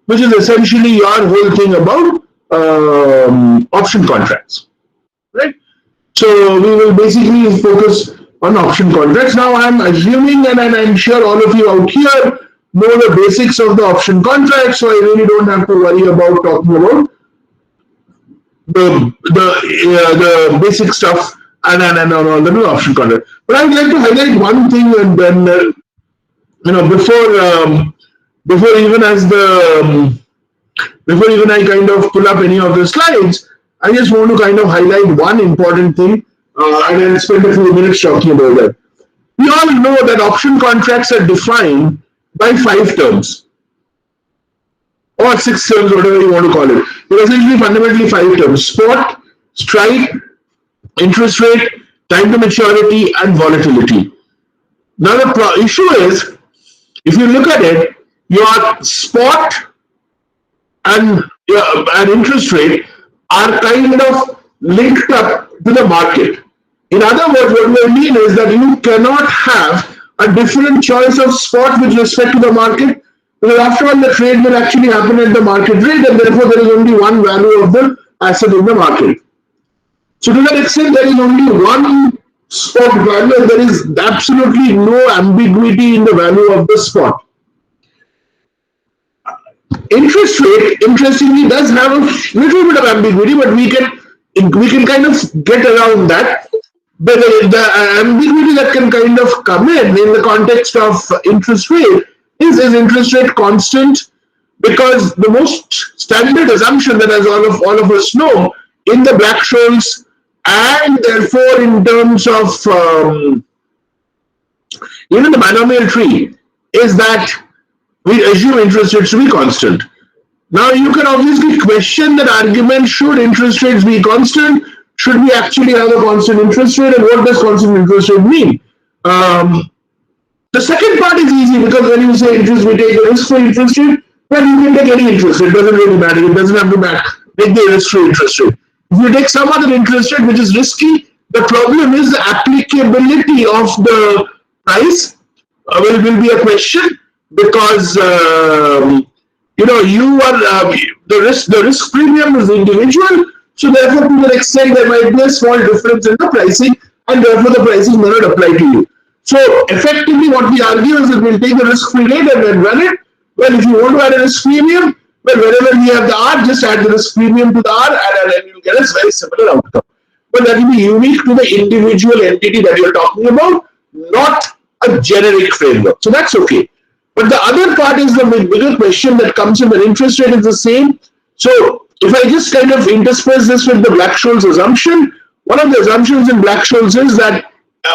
which is essentially your whole thing about option contracts, right? So we will basically focus on option contracts. Now I'm assuming, and I'm sure all of you out here know the basics of the option contract, so I really don't have to worry about talking about the basic stuff and all the option contract. But I would like to highlight one thing, and then before even I kind of pull up any of the slides, I just want to kind of highlight one important thing, and I'll spend a few minutes talking about that. We all know that option contracts are defined by 5 terms or 6 terms, whatever you want to call it. They're essentially fundamentally 5 terms: spot, strike, interest rate, time to maturity, and volatility. Now the issue is, if you look at it, your spot and interest rate are kind of linked up to the market. In other words, what we mean is that you cannot have a different choice of spot with respect to the market, because after all, the trade will actually happen at the market rate, and therefore there is only one value of the asset in the market. So to that extent, there is only one spot value, and there is absolutely no ambiguity in the value of the spot. Interest rate, interestingly, does have a little bit of ambiguity, but we can kind of get around that. But the ambiguity that can kind of come in the context of interest rate is interest rate constant? Because the most standard assumption that, as all of us know, in the Black-Scholes and therefore in terms of even the binomial tree, is that we assume interest rates to be constant. Now you can obviously question that argument: should interest rates be constant? Should we actually have a constant interest rate, and what does constant interest rate mean? The second part is easy, because when you say interest, we take a risk-free interest rate. Well, you can take any interest rate; it doesn't really matter. It doesn't have to make the risk-free interest rate. If you take some other interest rate which is risky, the problem is the applicability of the price will be a question, because you are the risk premium is individual. So therefore, to that extent, there might be a small difference in the pricing, and therefore the pricing may not apply to you. So effectively, what we argue is that we'll take the risk-free rate and then run it. Well, if you want to add a risk premium, well, wherever we have the R, just add the risk premium to the R, and then you'll get a very similar outcome. But that will be unique to the individual entity that you're talking about, not a generic framework. So that's okay. But the other part is the bigger question that comes in: when interest rate is the same. So if I just kind of intersperse this with the Black-Scholes assumption, one of the assumptions in Black-Scholes is that,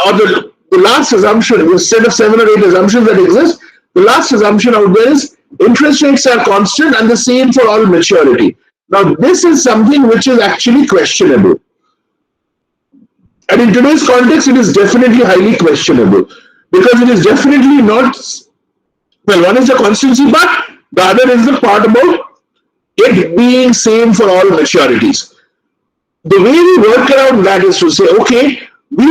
or the last assumption, the set of 7 or 8 assumptions that exist, the last assumption out there is interest rates are constant and the same for all maturity. Now, this is something which is actually questionable. And in today's context, it is definitely highly questionable, because it is definitely not, well, one is the constancy part, the other is the part about it being same for all maturities. The way we work around that is to say, okay, we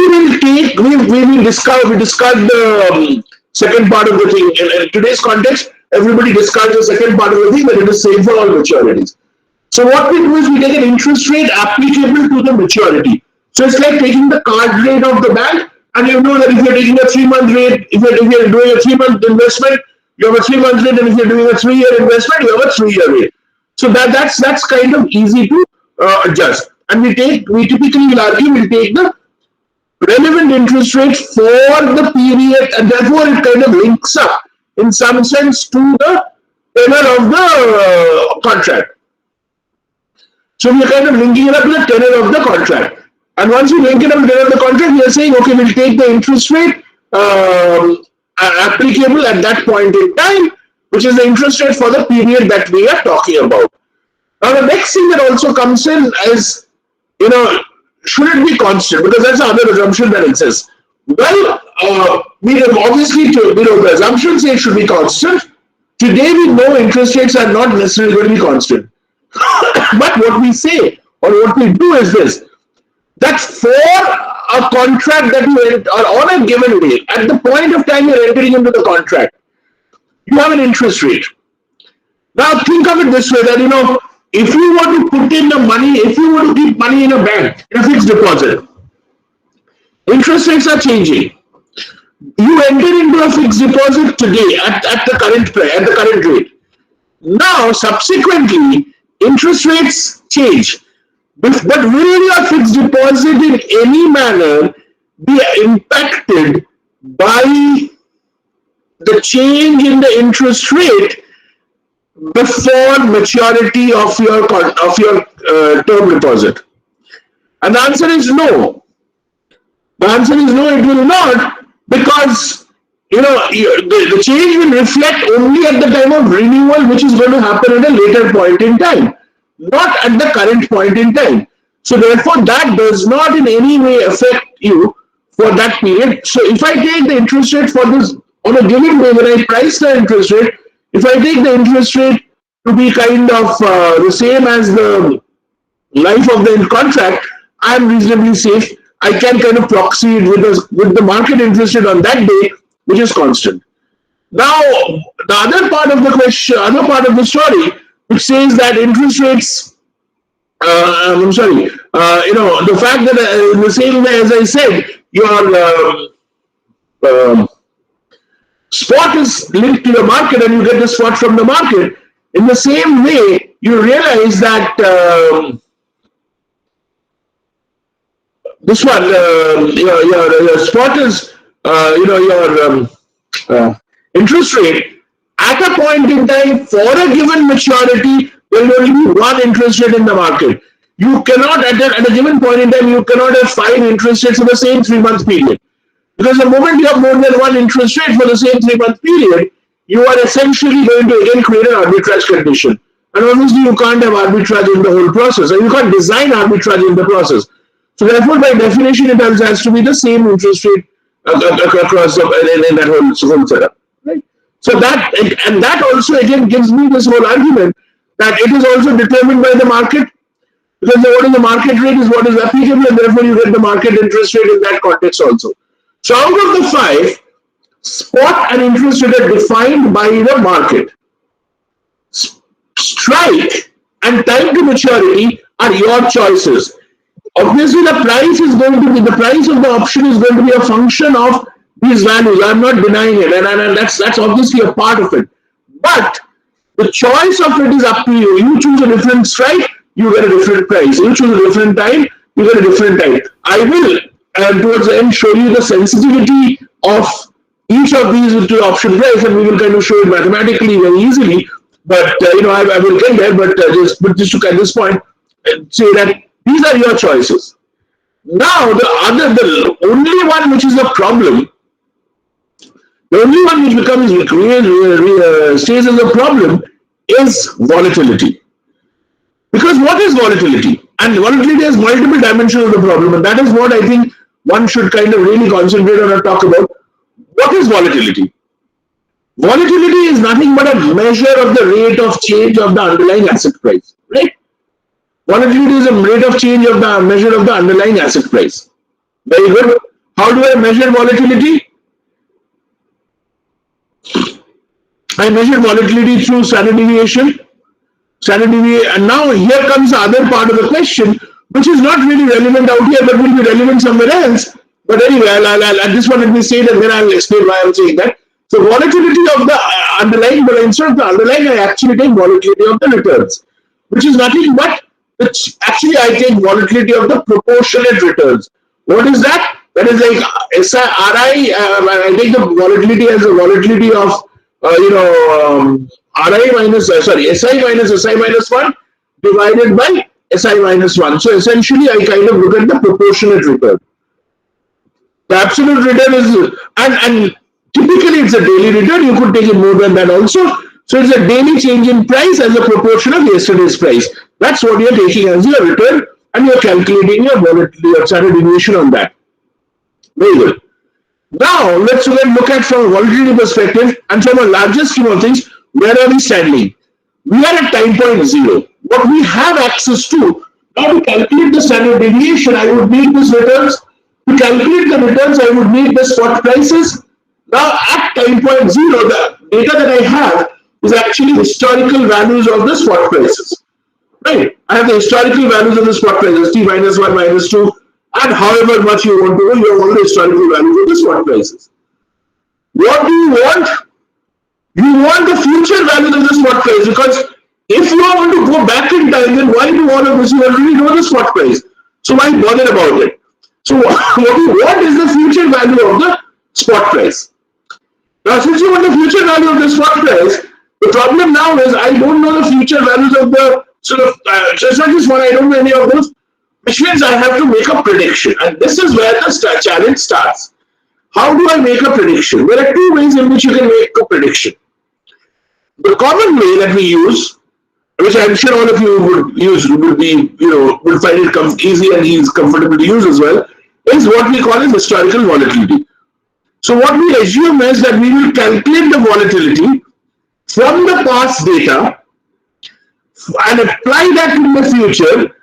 discard the second part of the thing. In today's context, everybody discards the second part of the thing, that it is same for all maturities. So what we do is we take an interest rate applicable to the maturity. So it's like taking the card rate of the bank, and you know that if you're taking a 3-month rate, if you're doing a 3-month investment, you have a 3-month rate, and if you're doing a 3-year investment, you have a 3-year rate. So that's kind of easy to adjust. And we typically will argue we'll take the relevant interest rate for the period, and therefore it kind of links up in some sense to the tenor of the contract. So we are kind of linking it up to the tenor of the contract. And once we link it up to the tenor of the contract, we are saying, okay, we'll take the interest rate applicable at that point in time, which is the interest rate for the period that we are talking about. Now, the next thing that also comes in is, should it be constant? Because that's another assumption that exists. Well, we have obviously, the assumption says it should be constant. Today, we know interest rates are not necessarily going to be constant. But what we say, or what we do, is this: that for a contract that you enter, or on a given day, at the point of time you're entering into the contract, you have an interest rate. Now think of it this way, that if you want to put in the money, if you want to keep money in a bank, in a fixed deposit, interest rates are changing. You enter into a fixed deposit today at the current price, at the current rate. Now, subsequently, interest rates change. But will your fixed deposit in any manner be impacted by the change in the interest rate before maturity of your term deposit? And the answer is no. The answer is no, it will not, because the change will reflect only at the time of renewal, which is going to happen at a later point in time, not at the current point in time. So therefore, that does not in any way affect you for that period. So if I take the interest rate for this on a given day, when I price the interest rate, if I take the interest rate to be kind of the same as the life of the contract, I am reasonably safe. I can kind of proxy it with the market interest rate on that day, which is constant. Now, the other part of the question, other part of the story, which says that interest rates, I'm sorry, the fact that in the same way as I said, your spot is linked to the market and you get the spot from the market. In the same way, you realize that this one, your spot is, your interest rate at a point in time for a given maturity, there will only be one interest rate in the market. You cannot, at a given point in time, you cannot have 5 interest rates for the same 3-month period. Because the moment you have more than one interest rate for the same 3-month period, you are essentially going to again create an arbitrage condition. And obviously, you can't have arbitrage in the whole process, and you can't design arbitrage in the process. So therefore, by definition, it has to be the same interest rate across in that whole setup. Right? So that also again gives me this whole argument that it is also determined by the market, because what is the market rate is what is applicable, and therefore you get the market interest rate in that context also. So out of the 5, spot and interest rate are defined by the market. Strike and time to maturity are your choices. Obviously, the price of the option is going to be a function of these values. I'm not denying it, and that's obviously a part of it. But the choice of it is up to you. You choose a different strike, you get a different price. You choose a different time, you get a different time. I will, towards the end, show you the sensitivity of each of these to the option price, and we will kind of show it mathematically very easily. But I will get there. But just to at this point say that these are your choices. Now, the only one which is a problem, the only one which becomes stays as a problem is volatility. Because what is volatility? And volatility has multiple dimensions of the problem, and that is what I think one should kind of really concentrate on and talk about. What is volatility? Volatility is nothing but a measure of the rate of change of the underlying asset price, right? Volatility is a rate of change of the measure of the underlying asset price. Very good. How do I measure volatility? I measure volatility through standard deviation. And now here comes the other part of the question, which is not really relevant out here, but will be relevant somewhere else. But anyway, at this point, let me say it, and then I'll explain why I'm saying that. So volatility of the underlying, but instead of the underlying, I actually take volatility of the returns, which is nothing but, actually I take volatility of the proportionate returns. What is that? That is like RI, I take the volatility as the volatility of, RI minus, SI minus SI minus 1 divided by SI minus 1. So essentially, I kind of look at the proportionate return. The absolute return is, and typically it's a daily return. You could take it more than that also. So it's a daily change in price as a proportion of yesterday's price. That's what you're taking as your return, and you're calculating your volatility, your standard deviation on that. Very good. Now, let's look at from a volatility perspective, and from a larger scheme of things, where are we standing? We are at time point 0. What we have access to, now to calculate the standard deviation, I would need these returns. To calculate the returns, I would need the spot prices. Now, at time point 0, the data that I have is actually historical values of the spot prices. Right? I have the historical values of the spot prices, T minus 1, minus 2, and however much you want to know, you have all the historical values of the spot prices. What do you want? You want the future values of the spot price, because if you want to go back in time, then why do all of this? You already know the spot price. So why bother about it? So what is the future value of the spot price? Now, since you want the future value of the spot price, the problem now is I don't know the future values of the sort of, just not just one, I don't know any of those, which means I have to make a prediction. And this is where the challenge starts. How do I make a prediction? There are two ways in which you can make a prediction. The common way that we use, which I'm sure all of you would use, would be, would find it easy and is comfortable to use as well, is what we call as historical volatility. So what we assume is that we will calculate the volatility from the past data and apply that to the future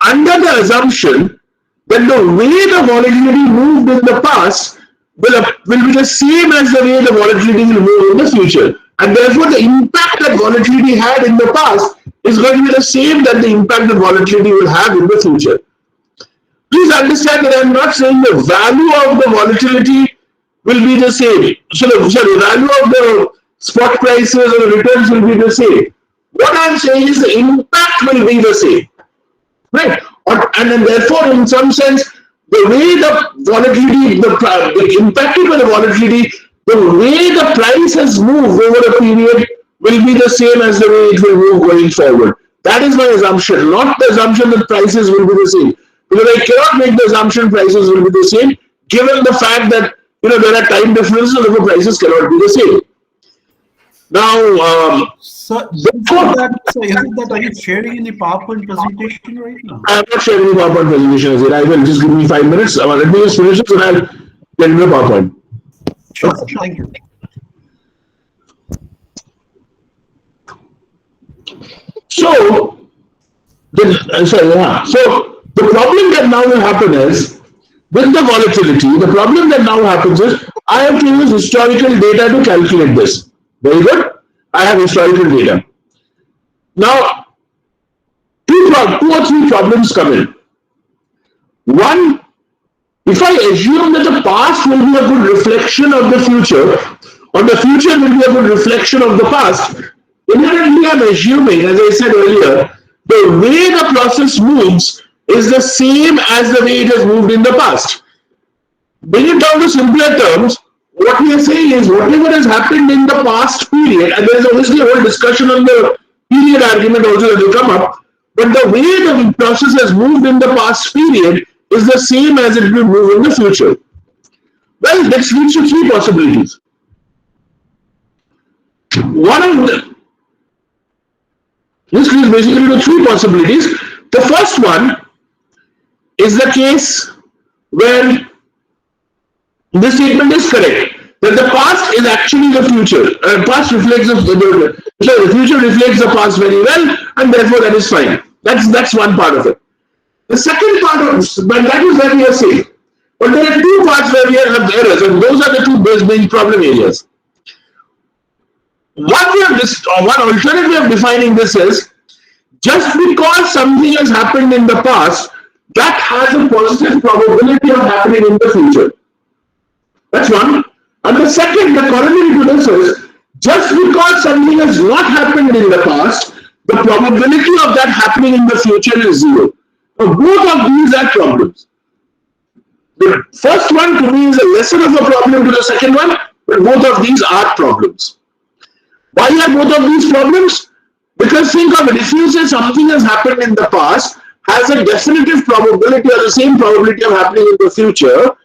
under the assumption that the way the volatility moved in the past will be the same as the way the volatility will move in the future. And therefore, the impact that volatility had in the past is going to be the same that the impact that volatility will have in the future. Please understand that I'm not saying the value of the volatility will be the same. So the value of the spot prices or the returns will be the same. What I'm saying is the impact will be the same. Right? And then therefore, in some sense, the way the volatility, the impacted by the volatility, the way the price has moved over a period will be the same as the way it will move going forward. That is my assumption, not the assumption that prices will be the same. Because I cannot make the assumption prices will be the same, given the fact that there are time differences, therefore prices cannot be the same. Now, so is it that are you sharing any PowerPoint presentation right now? I am not sharing any PowerPoint presentation. I will just give me 5 minutes. Let me just finish it and I'll get into the PowerPoint. Sure, thank you. So the problem that now will happen is, with the volatility, the problem that now happens is, I have to use historical data to calculate this. Very good. I have historical data. Now, two or three problems come in. One, if I assume that the past will be a good reflection of the future, or the future will be a good reflection of the past, inherently I'm assuming, as I said earlier, the way the process moves is the same as the way it has moved in the past. Bring it down to simpler terms, what we are saying is whatever has happened in the past period, and there is obviously a whole discussion on the period argument also that will come up, but the way the process has moved in the past period is the same as it will move in the future. Well, that leads to three possibilities. This leads basically to three possibilities. The first one is the case where this statement is correct, that the past is actually the future. Past reflects the future reflects the past very well, and therefore that is fine. That's one part of it. The second part of but that is where we are saying. But there are two parts where we have errors, and those are the two main problem areas. One alternative way of defining this is, just because something has happened in the past, that has a positive probability of happening in the future. That's one. And the second, the corollary to this is, just because something has not happened in the past, the probability of that happening in the future is zero. Now, both of these are problems. The first one to me is a lesser of a problem to the second one, but both of these are problems. Why are both of these problems? Because think of it, if you say something has happened in the past, has a definitive probability or the same probability of happening in the future,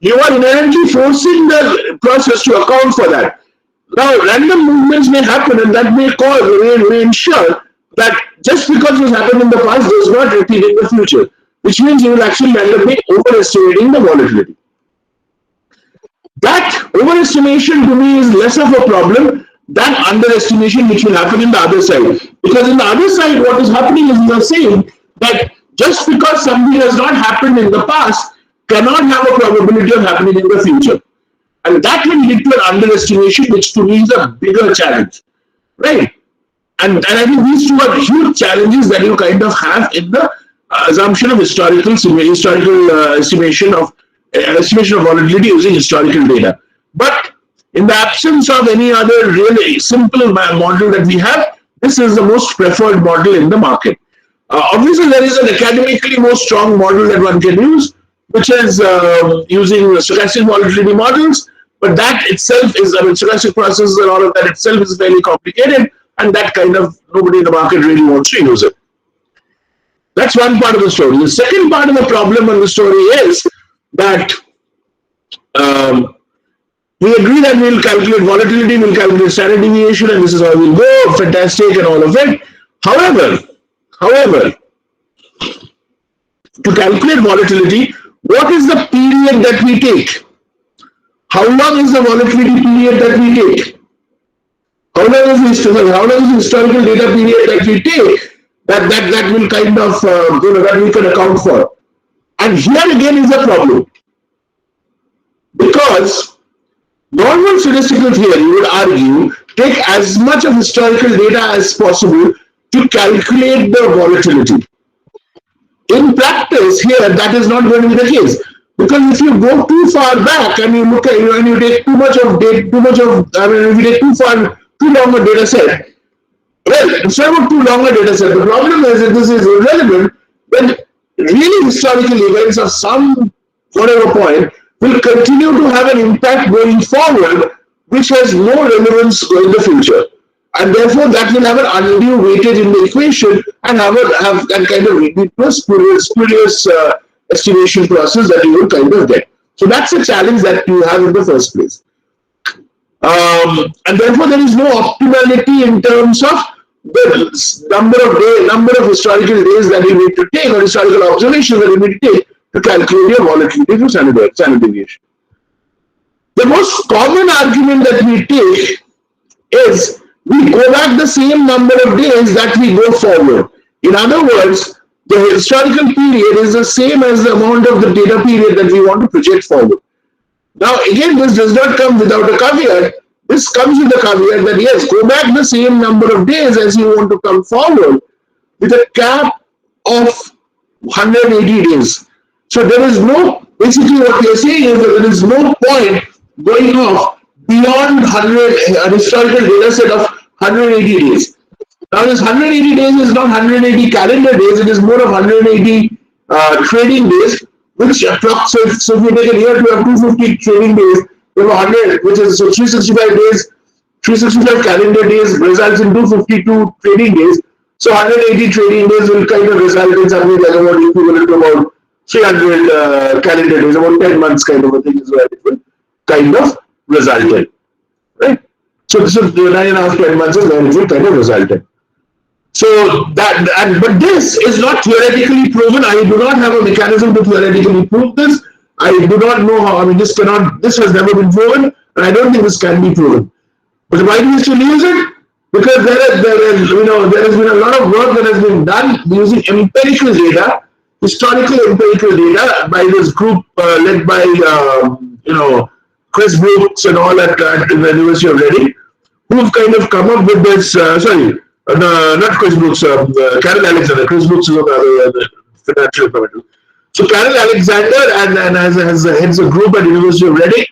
you are inherently forcing the process to account for that. Now, random movements may happen, and that may ensure that just because it has happened in the past does not repeat in the future, which means you will actually end up overestimating the volatility. That overestimation to me is less of a problem than underestimation, which will happen in the other side. Because in the other side, what is happening is you are saying that just because something has not happened in the past cannot have a probability of happening in the future. And that will lead to an underestimation, which to me is a bigger challenge. right? And I think these two are huge challenges that you kind of have in the assumption of historical estimation of volatility using historical data. But in the absence of any other really simple model that we have, this is the most preferred model in the market. Obviously, there is an academically more strong model that one can use, which is using stochastic volatility models. But that itself is, I mean, stochastic processes and all of that itself is fairly complicated, and that kind of nobody in the market really wants to use it. That's one part of the story. The second part of the problem on the story is that um, we agree that we'll calculate volatility, we'll calculate standard deviation, and this is how we'll go. Fantastic, and all of it. However, to calculate volatility, what is the period that we take? How long is the volatility period that we take? How long is the historical data period that we take that will kind of that we can account for? And here again is the problem, because normal statistical theory would argue take as much of historical data as possible to calculate the volatility. In practice, here that is not going to be the case, because if you go too far back and you look at and you take too much of I mean, if you take too long a data set, well, instead of too long a data set, the problem is that this is irrelevant when really historical events of some whatever point will continue to have an impact going forward, which has no relevance in the future. And therefore, that will have an undue weightage in the equation and have kind of ridiculous, spurious estimation process that you will kind of get. So that's a challenge that you have in the first place. And therefore, there is no optimality in terms of the number of historical days that you need to take, or historical observations that you need to take to calculate your volatility to standard deviation. The most common argument that we take is we go back the same number of days that we go forward. In other words, the historical period is the same as the amount of the data period that we want to project forward. Now, again, this does not come without a caveat. This comes with the caveat that yes, go back the same number of days as you want to come forward with a cap of 180 days. So there is no, basically what we are saying is that there is no point going off beyond 100, a historical data set of 180 days. Now this 180 days is not 180 calendar days, it is more of 180 trading days, which approximately, so if you take a year to have 250 trading days, you have 100, which is so 365 days, 365 calendar days results in 252 trading days. So 180 trading days will kind of result in something like about equivalent to about 300 calendar days, about 10 months kind of a thing is where it will kind of result in. Right? So this is 9.5, 10 months is where it will kind of result in. So but this is not theoretically proven. I do not have a mechanism to theoretically prove this. I do not know how. I mean, this has never been proven, and I don't think this can be proven. But why do we still use it? Because there has been a lot of work that has been done using empirical data, historical empirical data by this group led by Chris Brooks and all at the University of Reading, who've kind of come up with this. Not Chris Brooks, Carol Alexander. Chris Brooks is on the financial information. So Carol Alexander and has heads a group at University of Reading,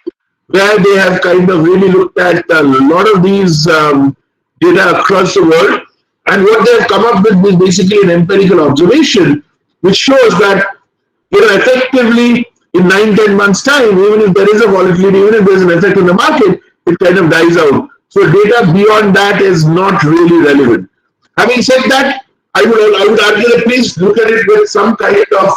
where they have kind of really looked at a lot of these data across the world, and what they have come up with is basically an empirical observation, which shows that effectively in 9-10 months time, even if there is a volatility, even if there is an effect in the market, it kind of dies out. So data beyond that is not really relevant. Having said that, I would argue that please look at it with some kind of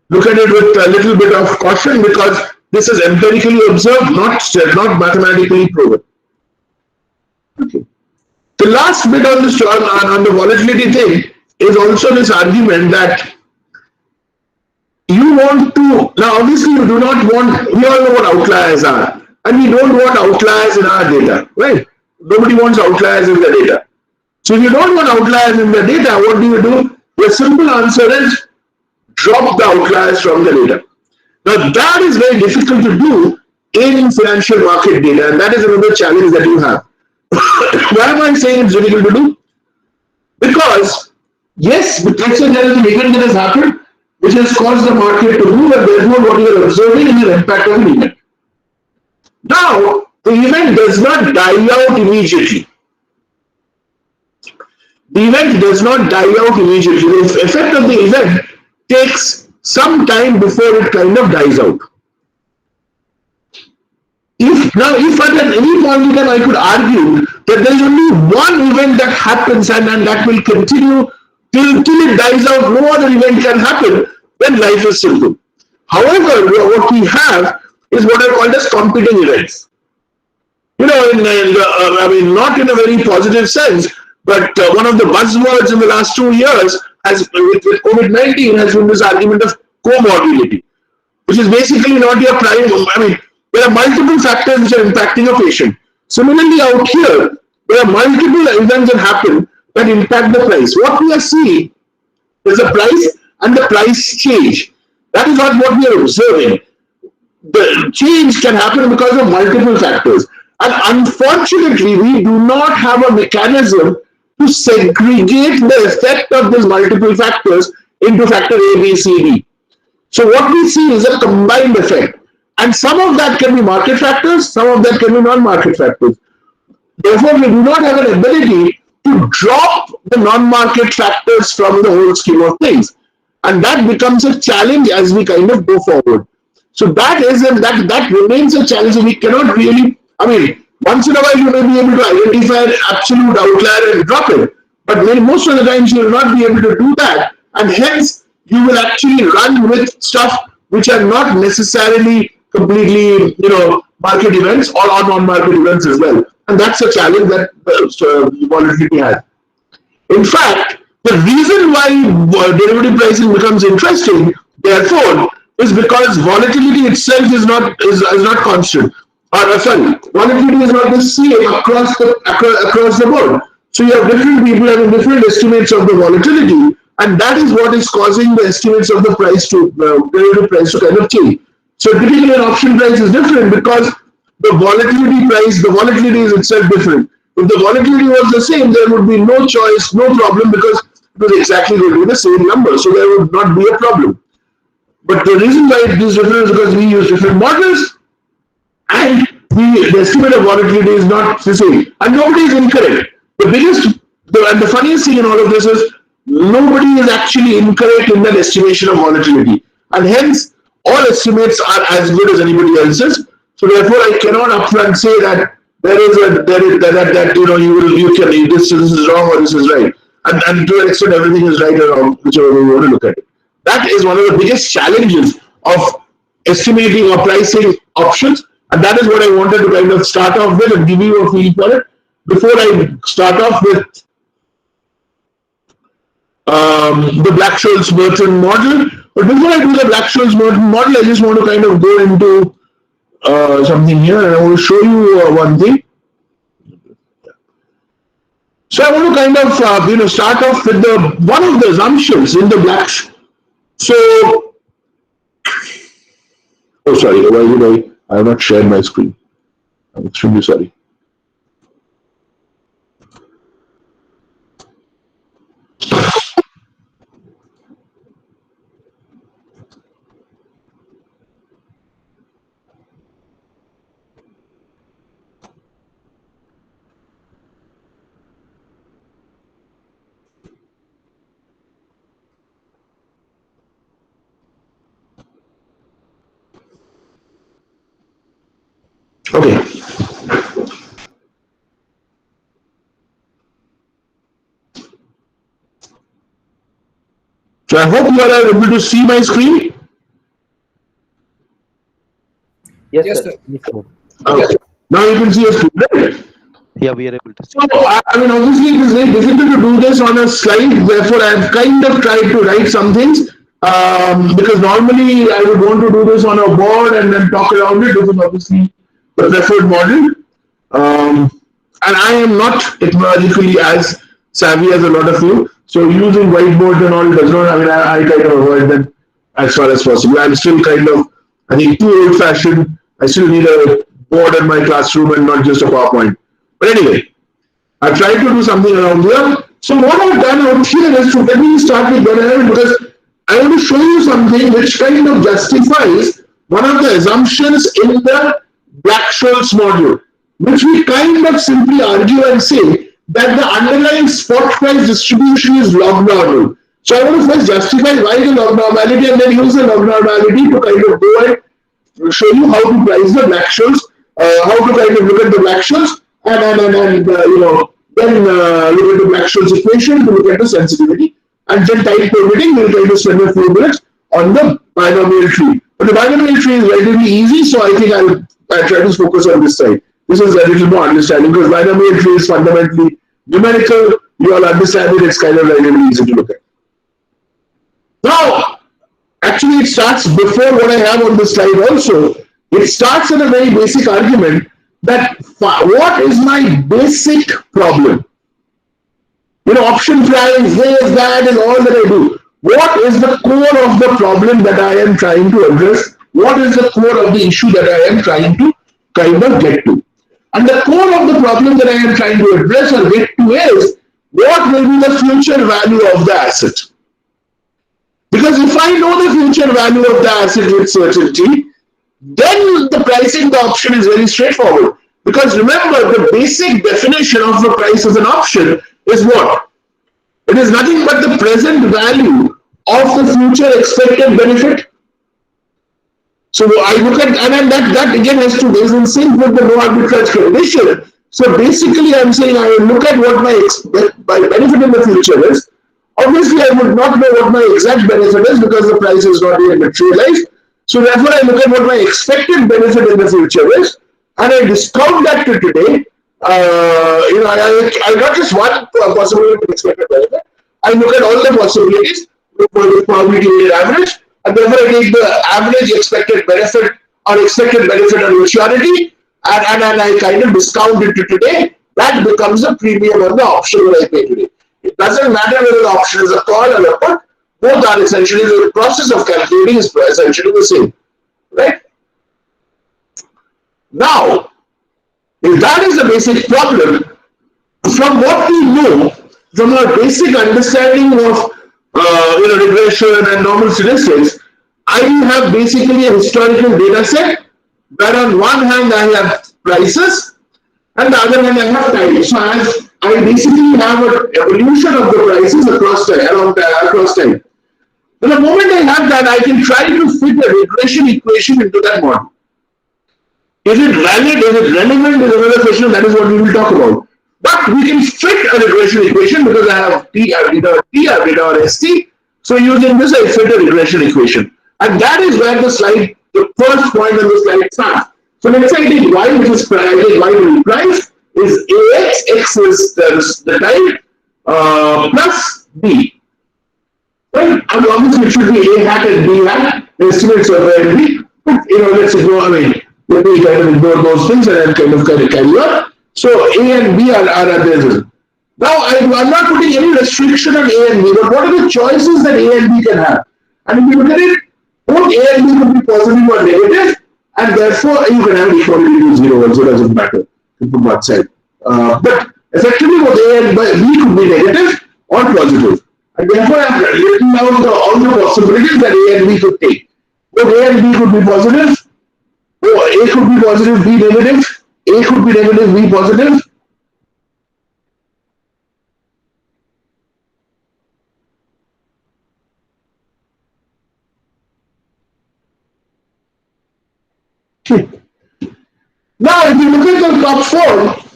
look at it with a little bit of caution, because this is empirically observed, not mathematically proven. Okay. The last bit on this on the volatility thing is also this argument that you want to, now obviously you do not want, we all know what outliers are, and we don't want outliers in our data, right? Nobody wants outliers in the data. So if you don't want outliers in the data, what do? The simple answer is drop the outliers from the data. Now that is very difficult to do in financial market data, and that is another challenge that you have. Why am I saying it's difficult to do? Because, yes, let's say there is an event that has happened which has caused the market to move, and therefore what you are observing is the impact of an event. Now, the event does not die out immediately. The event does not die out immediately. The effect of the event takes some time before it kind of dies out. If at any point in time I could argue that there is only one event that happens and that will continue till it dies out, no other event can happen, then life is simple. However, what we have is what are called as competing events. I mean, not in a very positive sense, but one of the buzzwords in the last 2 years has, with COVID-19, has been this argument of comorbidity, which is basically not your prime. I mean, there are multiple factors which are impacting a patient. Similarly, out here, there are multiple events that happen that impact the price. What we are seeing is the price and the price change. That is not what we are observing. The change can happen because of multiple factors. And unfortunately, we do not have a mechanism to segregate the effect of these multiple factors into factor A, B, C, D. So what we see is a combined effect. And some of that can be market factors, some of that can be non-market factors. Therefore, we do not have an ability to drop the non-market factors from the whole scheme of things. And that becomes a challenge as we kind of go forward. So that remains a challenge. We cannot really, I mean, once in a while you may be able to identify an absolute outlier and drop it. But most of the times you will not be able to do that. And hence, you will actually run with stuff which are not necessarily completely, market events or non-market events as well. And that's a challenge that volatility has. In fact, the reason why derivative pricing becomes interesting, therefore, is because volatility itself is not constant. Sorry, volatility is not the same across the board. So you have different people having different estimates of the volatility, and that is what is causing the estimates of the price to derivative price to kind of change. So typically an option price is different because the volatility is itself different. If the volatility was the same, there would be no choice, no problem, because it was exactly going to be the same number. So there would not be a problem. But the reason why it is different is because we use different models and the estimate of volatility is not the same. And nobody is incorrect. The funniest thing in all of this is nobody is actually incorrect in that estimation of volatility. And hence, all estimates are as good as anybody else's. So therefore, I cannot upfront say that this is wrong or this is right. And to an extent, everything is right or wrong, whichever way you want to look at it. That is one of the biggest challenges of estimating or pricing options. And that is what I wanted to kind of start off with and give you a feel for it. Before I start off with the Black-Scholes-Merton model, but before I do the Black-Scholes-Merton model, I just want to kind of go into something here, and I want to show you one thing. So I want to kind of start off with one of the assumptions in the Black. So, oh sorry, why did I have not shared my screen? I'm extremely sorry. Okay. So I hope you are able to see my screen. Yes, sir. Okay. Now you can see your screen, right? Yeah, we are able to see. So, I mean, obviously, it is very difficult to do this on a slide. Therefore, I have kind of tried to write some things because normally I would want to do this on a board and then talk around it. This is obviously the preferred model. And I am not technologically as savvy as a lot of you. So using whiteboards and all does not, I mean, I kind of avoid them as far as possible. I'm still kind of, I think, too old-fashioned. I still need a board in my classroom and not just a PowerPoint. But anyway, I've tried to do something around here. So what I've done out here is to let me start with 111 because I want to show you something which kind of justifies one of the assumptions in the Black-Scholes model, which we kind of simply argue and say that the underlying spot price distribution is log normal. So I want to first justify why the log normality and then use the log normality to kind of go and show you how to price the Black-Scholes, how to kind of look at the Black-Scholes and you know, then look at the Black-Scholes equation to look at the sensitivity. And then time permitting, we'll try to spend a few minutes on the binomial tree. But the binomial tree is relatively easy, so I think I'll try to focus on this side. This is a little more understanding because binomial tree is fundamentally numerical. You all understand it, it's kind of relatively easy to look at. Now, actually it starts before what I have on this slide also. It starts in a very basic argument that what is my basic problem? You know, option price, this, that, and all that I do. What is the core of the problem that I am trying to address? What is the core of the issue that I am trying to kind of get to? And the core of the problem that I am trying to address or get to is, what will be the future value of the asset? Because if I know the future value of the asset with certainty, then the pricing the option is very straightforward. Because remember, the basic definition of the price as an option is what? It is nothing but the present value of the future expected benefit. So I look at, and that again has to be in sync with the no arbitrage condition. So basically I'm saying I will look at what my benefit in the future is. Obviously I would not know what my exact benefit is because the price is not yet materialized. So therefore I look at what my expected benefit in the future is and I discount that to today. You know, I got just one possibility to expected benefit. I look at all the possibilities for the probability weighted average, and therefore I take the average expected benefit or expected benefit on maturity, and I kind of discount it to today. That becomes a premium on the option that I pay today. It doesn't matter whether the option is a call or a put. Both are essentially, the process of calculating is essentially the same, right? Now, if that is the basic problem, from what we know, from our basic understanding of you know, regression and normal statistics, I have basically a historical data set where on one hand I have prices and the other hand I have time. So as I basically have an evolution of the prices across time. Then the moment I have that, I can try to fit a regression equation into that model. Is it valid? Is it relevant? Is another question. That is what we will talk about. But we can fit a regression equation because I have T, I have data or ST. So using this, I fit a regression equation. And that is where the slide, the first point on the slide starts. So let's say I take Y, which is price, Y will be price, is AX, X is the time, plus B. Right? And obviously it should be A hat and B hat, estimates of A and B. But you know, let's ignore, let me kind of ignore those things and then kind of carry on. So A and B are there. Now I'm not putting any restriction on A and B, but what are the choices that A and B can have? And if you look at it, both A and B could be positive or negative, and therefore you can have equality to 0 also, doesn't matter to put one side. But effectively both A and B could be negative or positive. And therefore I have written down all the possibilities that A and B could take. Both A and B could be positive. A could be positive, B negative. A could be negative, B positive. Now, if you look at the top four,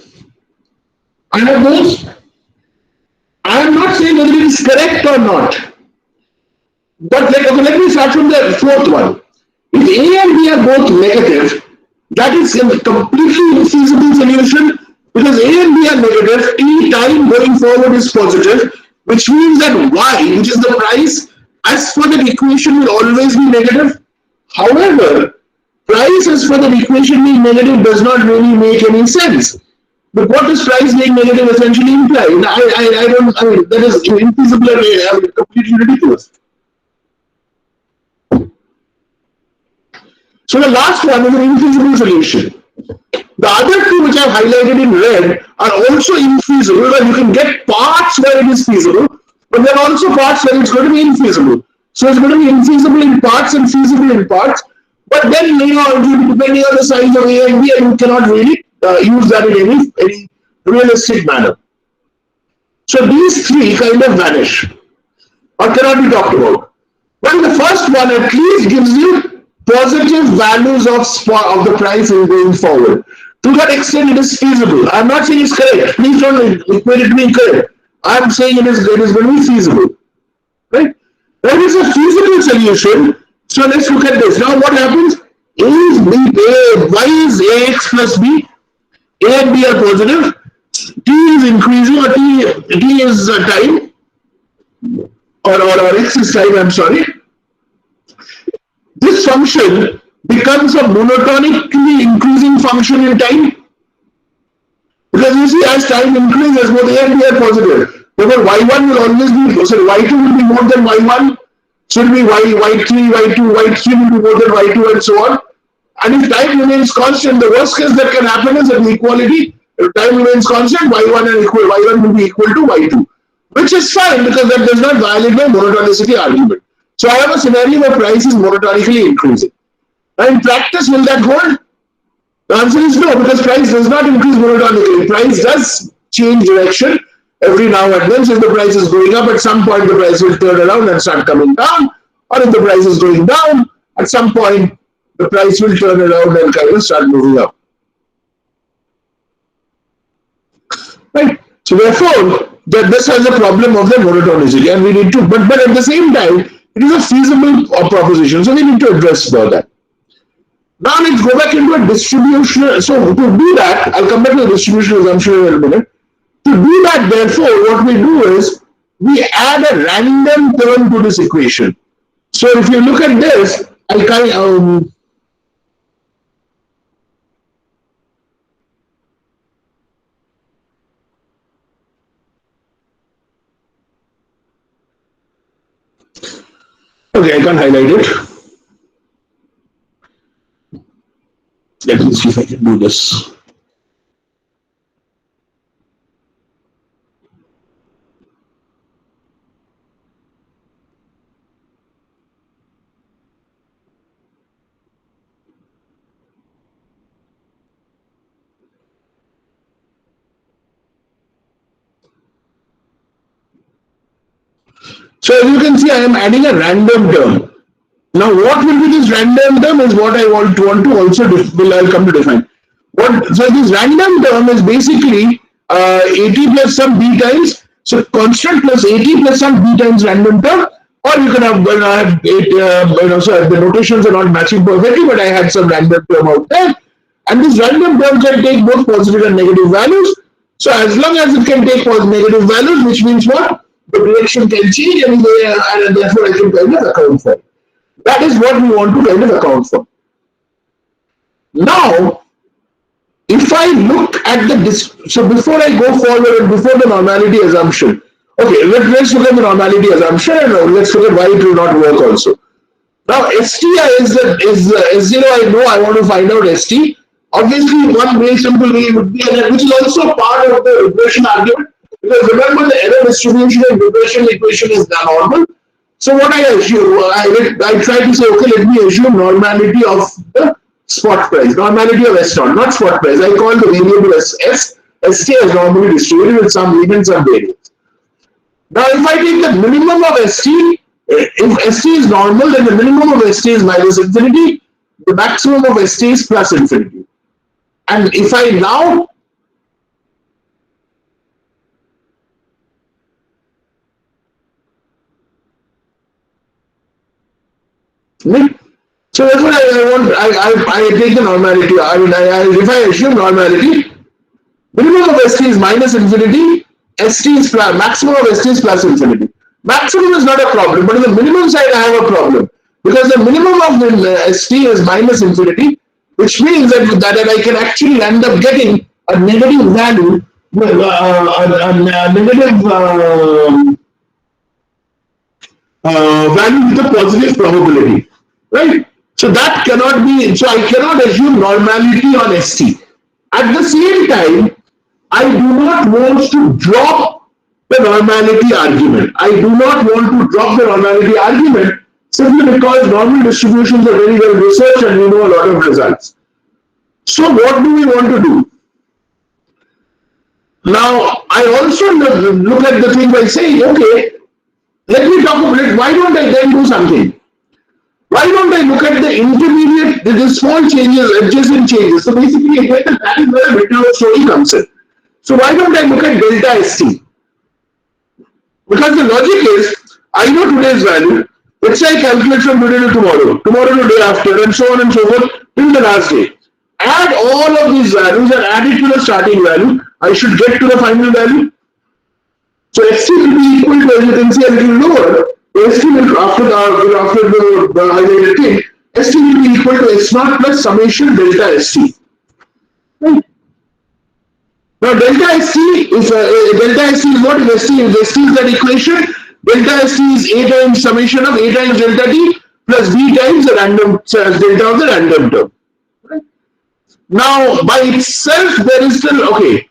I have those. I am not saying whether it is correct or not. But let me start from the fourth one. If A and B are both negative, that is a completely infeasible solution because A and B are negative, any time going forward is positive, which means that Y, which is the price, as for the equation will always be negative. However, price as for the equation being negative does not really make any sense. But what does price being negative essentially imply? That is infeasible and completely ridiculous. So the last one is an infeasible solution. The other two which I've highlighted in red are also infeasible, where you can get parts where it is feasible, but there are also parts where it's going to be infeasible. So it's going to be infeasible in parts and feasible in parts. But then, depending on the size of A and B, you cannot really use that in any realistic manner. So these three kind of vanish or cannot be talked about. Well, the first one at least gives you positive values of the price going forward. To that extent, it is feasible. I'm not saying it's correct. Please don't equate it to being correct. I'm saying it is going to be feasible. Right? That is a feasible solution. So let's look at this. Now what happens? Why is AX plus B? A and B are positive. T is increasing, or T is time, or X is time, I'm sorry. This function becomes a monotonically increasing function in time. Because you see, as time increases, both A and B are positive. Therefore, Y1 will always be, sorry, Y2 will be more than Y1. So it will be Y3, Y2, Y3 will be more than Y2 and so on. And if time remains constant, the worst case that can happen is an equality. If time remains constant, Y1 will be equal to Y2. Which is fine because that does not violate my monotonicity argument. So I have a scenario where price is monotonically increasing. Now in practice, will that hold? The answer is no, because price does not increase monotonically. Price does change direction every now and then. So if the price is going up, at some point the price will turn around and start coming down. Or if the price is going down, at some point the price will turn around and kind of start moving up. Right? So therefore, that this has a problem of the monotonicity, and we need to, but at the same time, it is a feasible proposition, so we need to address about that. Now let's go back into a distribution. So to do that, I'll come back to the distribution assumption in a minute. To do that, therefore, what we do is we add a random term to this equation. So if you look at this, I'll kind of okay, I can't highlight it. Let me see if I can do this. So as you can see, I am adding a random term. Now, what will be this random term is what I want to also I'll come to define. So this random term is basically AT plus some B times, so constant plus AT plus some B times random term, or you can have, so the notations are not matching perfectly, but I had some random term out there, and this random term can take both positive and negative values. So as long as it can take negative values, which means what? The direction can change, and therefore I can kind of account for it. That is what we want to kind of account for. Now, if I look at so before I go forward and before the normality assumption, okay, let's look at the normality assumption and let's look at why it will not work also. Now, STI is S0, I know I want to find out ST. Obviously, one very simple way would be, which is also part of the regression argument, because remember the error distribution and regression equation is normal. So what I assume, I try to say, okay, let me assume normality of the spot price, normality of S naught, not spot price. I call the variable as ST as normally distributed with some even some variance. Now, if I take the minimum of ST, if ST is normal, then the minimum of ST is minus infinity, the maximum of ST is plus infinity. And if I now so that's what I take the normality. If I assume normality, minimum of ST is minus infinity, ST is plus, maximum of ST is plus infinity. Maximum is not a problem, but on the minimum side I have a problem, because the minimum of ST is minus infinity, which means that I can actually end up getting a negative value, a negative value with a positive probability, right? So that cannot be, so I cannot assume normality on ST. At the same time, I do not want to drop the normality argument. I do not want to drop the normality argument simply because normal distributions are very well researched and we know a lot of results. So what do we want to do? Now, I also look at the thing by saying, okay, let me talk about it. Why don't I then do something? Why don't I look at the intermediate, the small changes, adjacent changes? So basically, again, that is where the bit of story comes in. So why don't I look at delta ST? Because the logic is, I know today's value. Let's say I calculate from today to tomorrow, tomorrow to day after, and so on and so forth till the last day. Add all of these values and add it to the starting value. I should get to the final value. So ST will be equal to, as you can see, a little lower. ST will, after the highlighted thing, ST will be equal to x naught plus summation delta ST. Right? Now delta ST is what is ST is? ST is that equation. Delta ST is A times summation of A times delta t plus B times the random delta of the random term. Right? Now by itself there is still okay.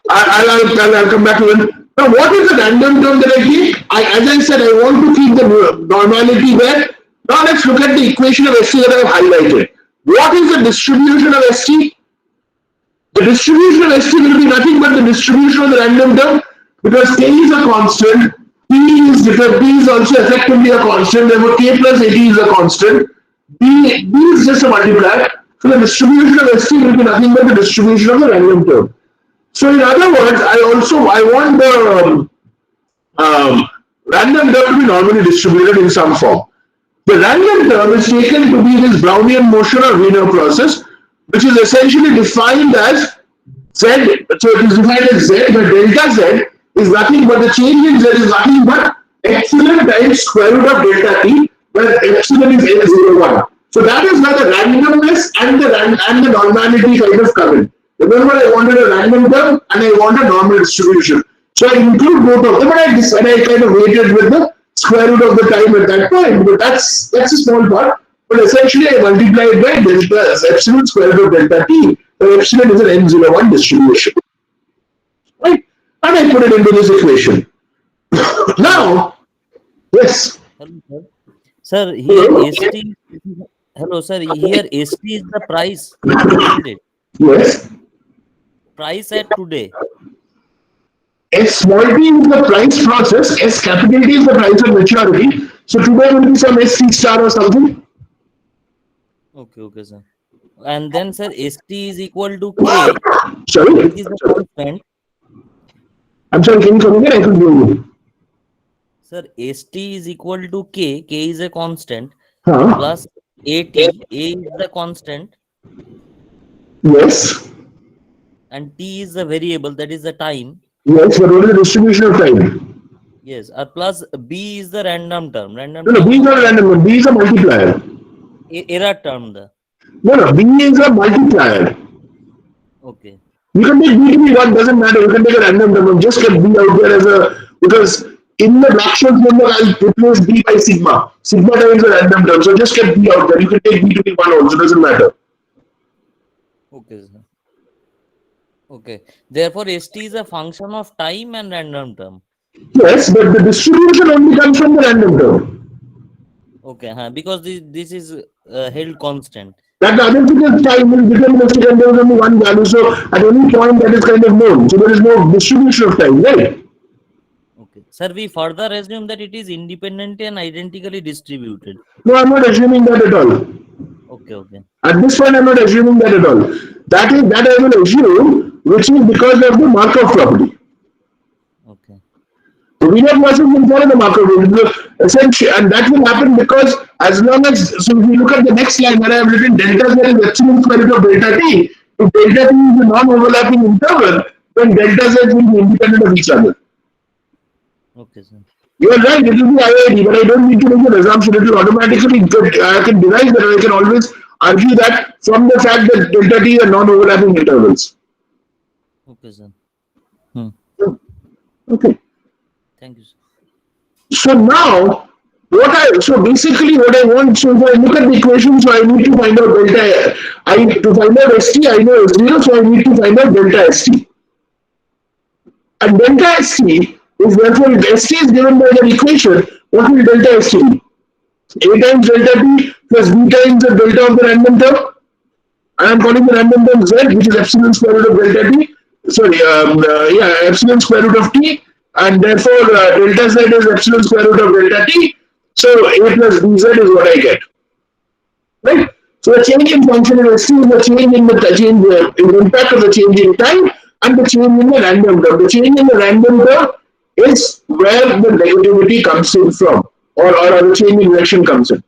I'll come back to it. Now, what is the random term that I keep? As I said, I want to keep the normality there. Now, let's look at the equation of ST that I have highlighted. What is the distribution of ST? The distribution of ST will be nothing but the distribution of the random term because K is a constant, P is also effectively a constant, therefore K plus AT is a constant, B is just a multiplier. So, the distribution of ST will be nothing but the distribution of the random term. So in other words, I want the random term to be normally distributed in some form. The random term is taken to be this Brownian motion or Wiener process, which is essentially defined as Z. So it is defined as Z, but delta Z is nothing but the change in Z is nothing but epsilon times square root of delta t, where epsilon is N01. So that is where the randomness and the normality kind of come in. Remember, I wanted a random term and I want a normal distribution. So I include both of them, and I kind of weighted with the square root of the time at that point. But that's a small part. But essentially, I multiplied by delta as epsilon square root of delta t. The epsilon is an N01 distribution, right? And I put it into this equation. Now, yes. Hello, sir. Sir, here ST. Hello, sir. Here ST is the price, isn't it? Yes. Price at today. S small t is the price process, S capital T is the price of maturity. So today will be some SC star or something. Okay, sir. And then, sir, ST is equal to K. Sorry? It is the constant. I'm sorry, can you come again? I couldn't hear you. Sir, ST is equal to K. K is a constant. Huh? Plus AT. A is the constant. Yes. And T is the variable, that is the time. Yes, but what is the distribution of time? Yes. Plus B is the random term. No, B is not a random term. B is a multiplier. Error term. No, B is a multiplier. Okay. You can take B to be 1, doesn't matter. You can take a random term. Just get B out there as a, because in the Black-Scholes framework, I'll replace B by sigma. Sigma times a random term. So just get B out there. You can take B to be 1 also, doesn't matter. Okay, sir. Okay. Therefore, ST is a function of time and random term. Yes, but the distribution only comes from the random term. Okay, because this is held constant. That the other thing is time is deterministic and there is only one value. So at any point that is kind of known. So there is no distribution of time, right? Okay. Sir, we further assume that it is independently and identically distributed. No, I'm not assuming that at all. Okay. At this point, I'm not assuming that at all. That I will assume, which is because of the Markov property. Okay. The Wiener process will follow the Markov property. Essentially, and that will happen because as long as, so if you look at the next line where I have written delta Z is epsilon square root of delta t, if delta t is a non-overlapping interval, then delta Z will be independent of each other. Okay, sir. You are right, it will be IIT, but I don't need to make an assumption. It will automatically, I can derive that, and I can always argue that from the fact that delta t are non-overlapping intervals. Okay, sir. Okay. Thank you, sir. So now, So basically what I want, so if I look at the equation, so I need to find out delta, I need to find out ST, I know S0, so I need to find out delta ST. And delta ST is therefore, if ST is given by the equation, what will delta ST be? A times delta T plus B times the delta of the random term. I am calling the random term Z, which is epsilon square root of delta T. Sorry, epsilon square root of T. And therefore, delta Z is epsilon square root of delta T. So A plus BZ is what I get. Right? So the change in function is ST is the change in the impact of the change in time and the change in the random term. The change in the random term is where the negativity comes in from, or the change in direction comes in.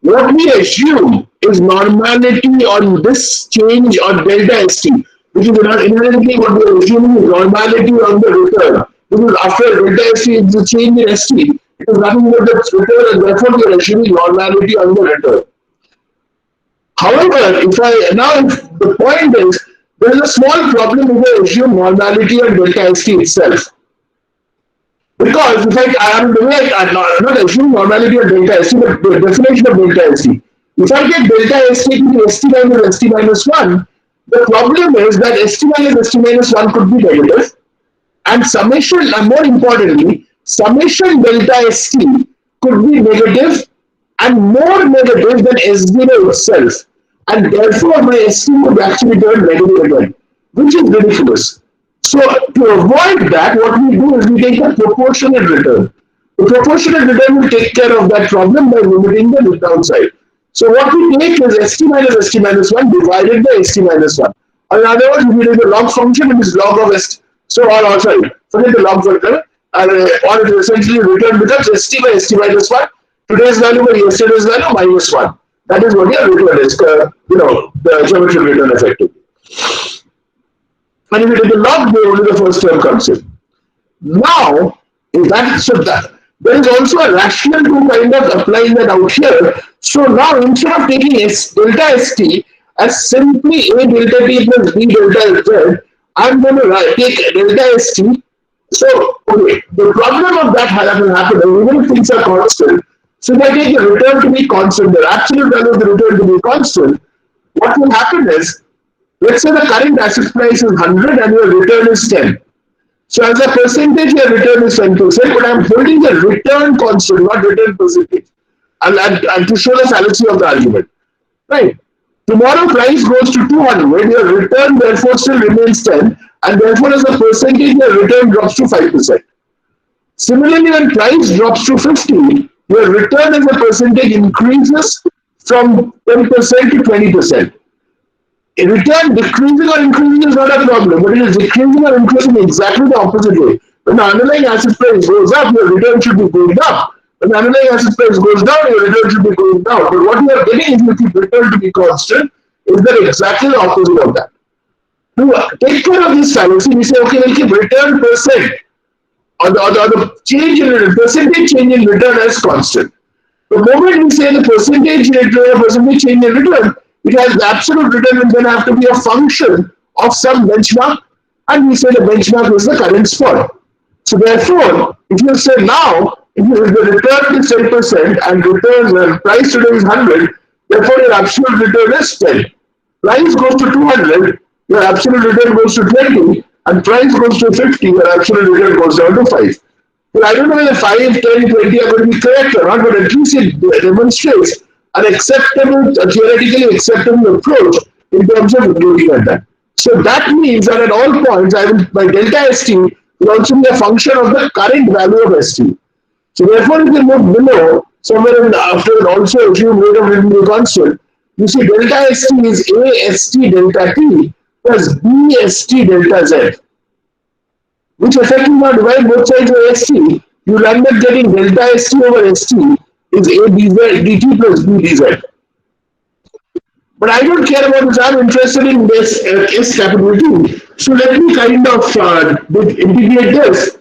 What we assume is normality on this change on delta ST, which is inherently what we are assuming is normality on the return. Because after delta ST is the change in ST, it is nothing but the return, and therefore we are assuming normality on the return. However, if the point is, there is a small problem if I assume normality on delta ST itself. Because if I'm not assuming normality of delta ST, but the definition of delta ST. If I get delta ST to be ST minus ST minus 1, the problem is that ST minus ST minus 1 could be negative, and summation, and more importantly, summation delta ST could be negative and more negative than S0 itself. And therefore, my ST would actually turn negative again, which is ridiculous. So to avoid that, what we do is we take a proportionate return. The proportionate return will take care of that problem by limiting the downside. So what we take is ST minus 1 divided by ST minus 1. Or in other words, if we take the log function, it is log of ST. So, sorry, forget the log function, or it is essentially return becomes ST by ST minus 1, today's value by yesterday's value minus 1. That is what your return is, the geometric return effectively. And if you take the log, only the first term comes in. Now, there is also a rationale to kind of apply that out here. So now instead of taking delta ST as simply A delta T plus B delta Z, I'm going to take delta ST. So, okay, the problem of that will happen, even if things are constant. So if I take the return to be constant, the absolute value of the return to be constant, what will happen is, let's say the current asset price is 100 and your return is 10. So as a percentage, your return is 10%, but I'm holding the return constant, not return percentage. And to show the fallacy of the argument. Right? Tomorrow price goes to 200, your return therefore still remains 10, and therefore as a percentage, your return drops to 5%. Similarly, when price drops to 50, your return as a percentage increases from 10% to 20%. A return decreasing or increasing is not a problem, but it is decreasing or increasing exactly the opposite way. When the underlying asset price goes up, your return should be going up. When the underlying asset price goes down, your return should be going down. But what you are getting if you keep return to be constant is that exactly the opposite of that. To take care of this fallacy, we say, okay, we'll keep return percent or the change in percentage change in return as constant. The moment we say the percentage return, percentage change in return, it has the absolute return will then have to be a function of some benchmark, and we say the benchmark is the current spot. So therefore, if you say now, if the return is 10% and return price today is 100, therefore your absolute return is 10. Price goes to 200, your absolute return goes to 20, and price goes to 50, your absolute return goes down to 5. Well, I don't know whether 5, 10, 20 are going to be correct or not, but at least it demonstrates an acceptable, theoretically acceptable approach in terms of looking at that. So that means that at all points, my delta ST will also be a function of the current value of ST. So therefore, if you look below, somewhere after also assume rate of return constant, you see delta ST is A ST delta T plus B ST delta Z, which effectively now divide both sides by ST, you'll end up getting delta ST over ST is A dz dt plus B dz. But I don't care about this, I'm interested in this S capital T. So let me kind of integrate this.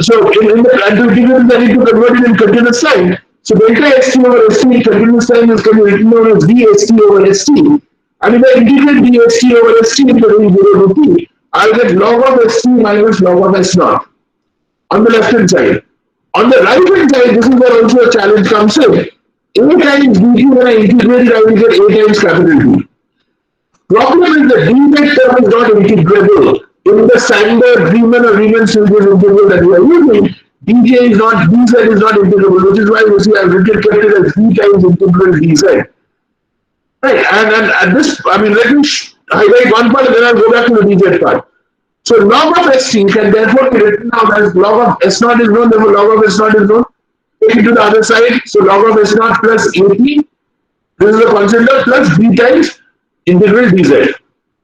So in the integrate, I need to convert it in continuous time. So delta ST over ST continuous time is going to be written down as dST over ST. And if I integrate dST over ST into 0 to T, I'll get log of ST minus log of S naught on the left hand side. On the right hand side, this is where also a challenge comes in. A times dt when I integrate it, I will get A times capital D. Problem is the dz term is not integrable. In the standard Riemann or Riemann-Stieltjes integral that we are using, dz is not integrable, which is why you see I've written kept it as d times integral dz. Right, and at this, I mean, let me highlight one part and then I'll go back to the dz part. So log of st can therefore be written down as log of s naught is known, therefore log of s naught is known. Take it to the other side, so log of s naught plus at, this is a constant plus b times integral dz,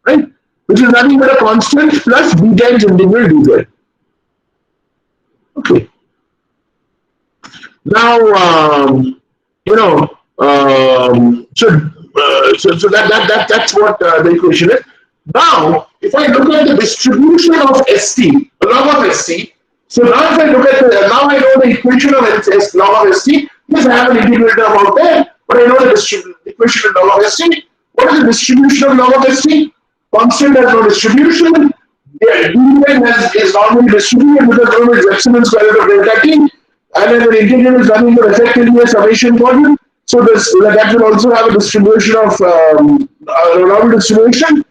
right? Which is nothing but a constant plus b times integral dz. Okay. Now, so that's what the equation is. Now, if I look at the distribution of st, the log of st, so now if I look at now I know the equation of s log of st. Yes, I have an integrator about there, but I know the equation of log of st. What is the distribution of log of st? Constant has no distribution. dz is normally distributed because rho is epsilon square root of delta t, and then the integral is done in the effectively a summation module. So that will also have a distribution of normal distribution.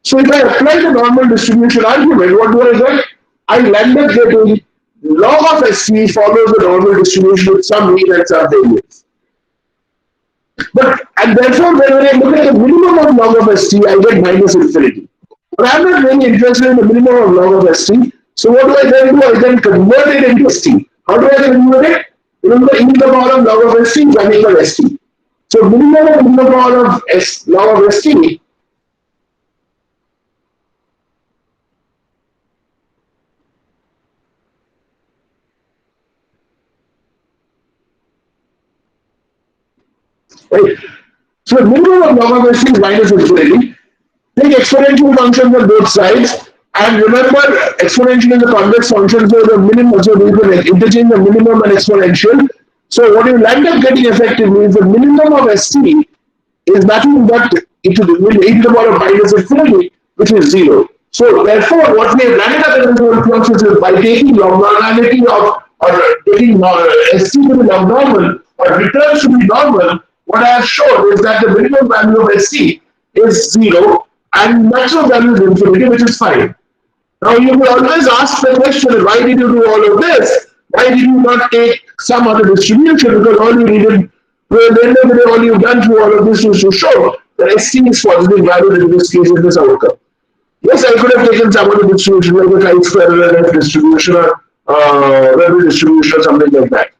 So if I apply the normal distribution argument, what do I get? I end up getting log of st follows the normal distribution with some mean and some variance. But and therefore when I look at the minimum of log of st, I get minus infinity. But I'm not really interested in the minimum of log of st. So what do I then do? I then convert it into st. How do I convert it? Remember, e to the power of log of st is nothing but st. So minimum of e to the power of log of st right. So the minimum of log of st is minus infinity. Take exponential functions on both sides. And remember, exponential is a convex function, so the minimum, so we can interchange the minimum and exponential. So what you end up getting effectively is the minimum of st is nothing but e to the power of minus infinity, which is 0. So therefore, what we have landed up in this process is by taking log normality of, or taking st to be log normal, or returns to be normal, what I have shown is that the minimum value of st is 0 and maximum value is infinity, which is fine. Now you will always ask the question, why did you do all of this? Why did you not take some other distribution? Because all you needed, at the end of the day, all you've done through all of this is to show that st is positive value in this case in this outcome. Yes, I could have taken some other distribution like a chi-square F distribution or Rebel distribution or something like that.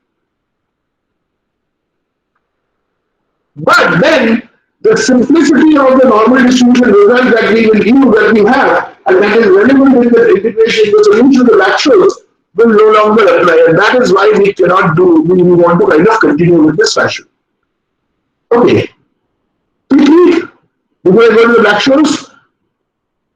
But then the simplicity of the normal distribution result that we will use, that we have, and that is relevant in the integration, the solution of the Black-Scholes will no longer apply, and that is why we cannot do, we want to kind of continue with this fashion. Okay. Quickly, before I go to the Black-Scholes,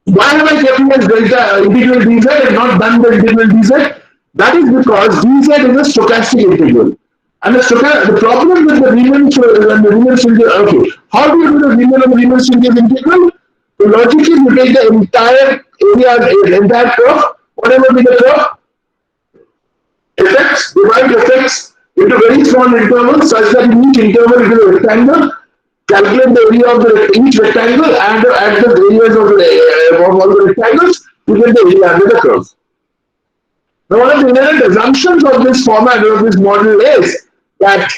why have I kept it as delta integral dz and not done the integral dz? That is because dz is a stochastic integral. And the problem with the Riemann-Stieltjes, okay, how do you do the Riemann and Riemann-Stieltjes integral? The logic is you take the entire area, the entire curve, whatever be the curve, effects, divide effects into very small intervals such that in each interval it is a rectangle, calculate the area of each rectangle and add the areas of all the rectangles, you get the area under the curve. Now one of the inherent assumptions of this format of this model is that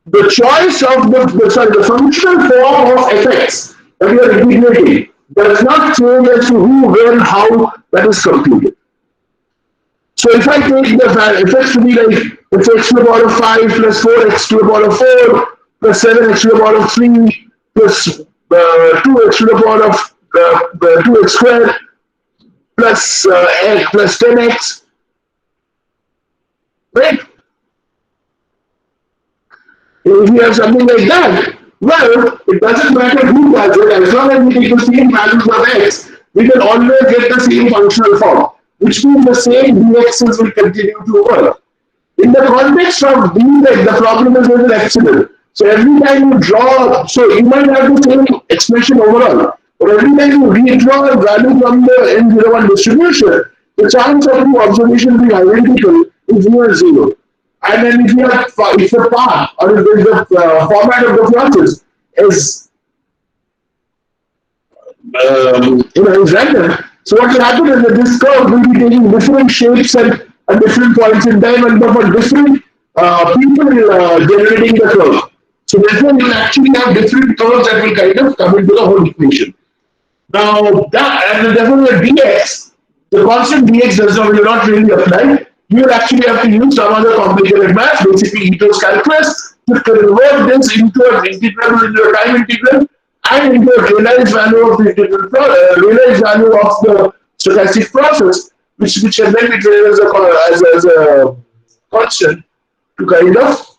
the choice of the functional form of effects that we are integrating does not change as to who, when, how that is computed. So if I take the effects to be like it's x to the power of 5 plus 4x to the power of 4 plus 7x to the power of 3 plus 2x to the power of 2x squared plus 10x, right? If you have something like that, well, it doesn't matter who does it, as long as we take the same values of x, we can always get the same functional form, which means the same dx's will continue to work. In the context of dz, the problem is with epsilon. So every time you draw, so you might have the same expression overall, but every time you redraw a value from the n01 distribution, the chance of the observation being identical is near zero. And then if the path or if the format of the process is is random. So what will happen is that this curve will be taking different shapes at different points in time and for different people generating the curve. So therefore, you will actually have different curves that will kind of come into the whole equation. Now that and therefore the dx, the constant dx will not really apply. You will actually have to use some other complicated math, basically Ito's calculus, to convert this into an integral, into a time integral, and into a realized value of the integral, realized value of the stochastic process, which can then be treated as a constant to kind of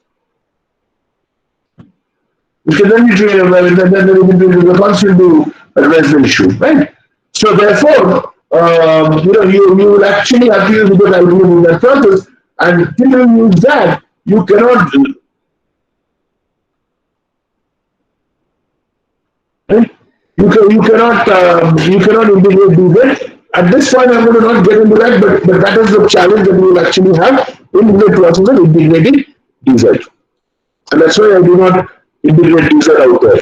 we can then be treated as a constant to address the issue, right? So therefore, you will actually have to use the algorithm in that process, and till you use that, you cannot, right? You cannot integrate dz. At this point, I'm going to not get into that, but that is the challenge that we will actually have in the process of integrating dz, and that's why I do not integrate dz out there.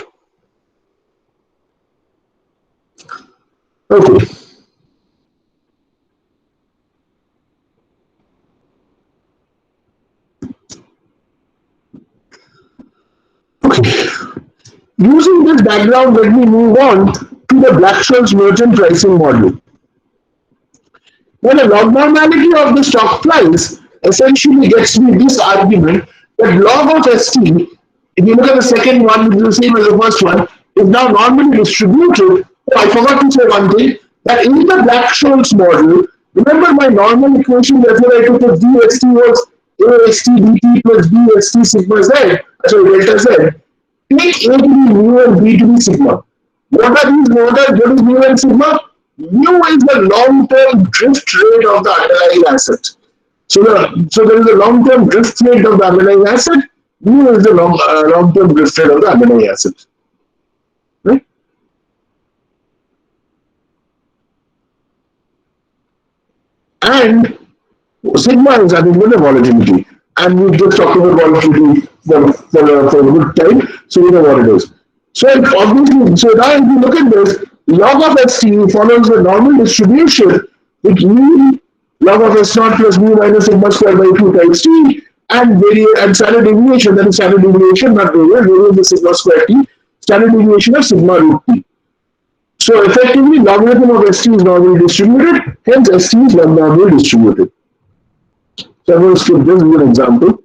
Okay. Okay. Using this background, let me move on to the Black-Scholes merchant pricing model. Well, the log normality of the stock price essentially gets me this argument that log of ST, if you look at the second one, which is the same as the first one, is now normally distributed. Oh, I forgot to say one thing, that in the Black-Scholes model, remember my normal equation, therefore I took the dxt was axt dt plus bxt sigma z, sorry, delta z. Take A to be mu and B to be sigma. What are these? What is mu and sigma? Mu is the long-term drift rate of the underlying asset. So there is a long-term drift rate of the underlying asset. Mu is the long-term drift rate of the underlying asset. Right? And sigma is nothing but the volatility. And we just talked about volatility for a good time, so we know what it is. So obviously, so now if you look at this, log of ST follows the normal distribution, which means log of S naught plus mu minus sigma square by 2 times t, and standard deviation, that is standard deviation, not variance is sigma square t, standard deviation of sigma root t. So effectively, logarithm of ST is normally distributed, hence ST is normally distributed. So I'm going to skip this as an example.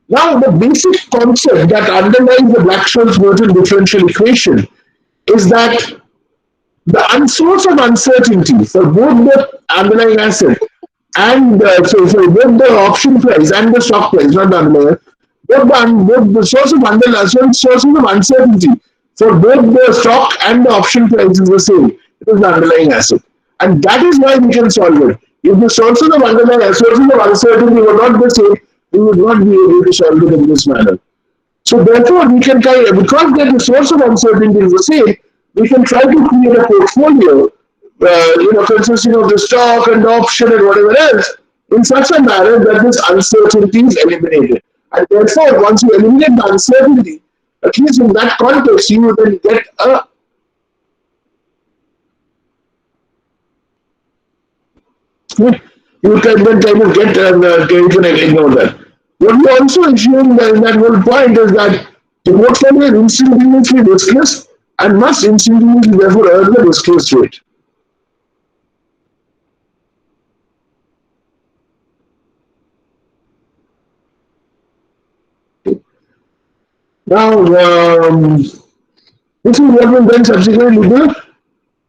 Now, the basic concept that underlies the Black-Scholes merchant differential equation is that the source of uncertainty for both the underlying asset and so for both the option price and the stock price, not the underlying, both the sources of uncertainty for both the stock and the option price is the same. It is the underlying asset, and that is why we can solve it. If the sources of uncertainty were not the same, we would not be able to solve it in this manner. So therefore, we can try, because the source of uncertainty is the same, we can try to create a portfolio, consisting of the stock and the option and whatever else, in such a manner that this uncertainty is eliminated. And therefore, once you eliminate the uncertainty, at least in that context, you will then get a you can then kind of get you can ignore that. What we also assume in that whole point is that the portfolio is instantaneously riskless and must instantaneously therefore earn the riskless rate. Now, this is what will then subsequently do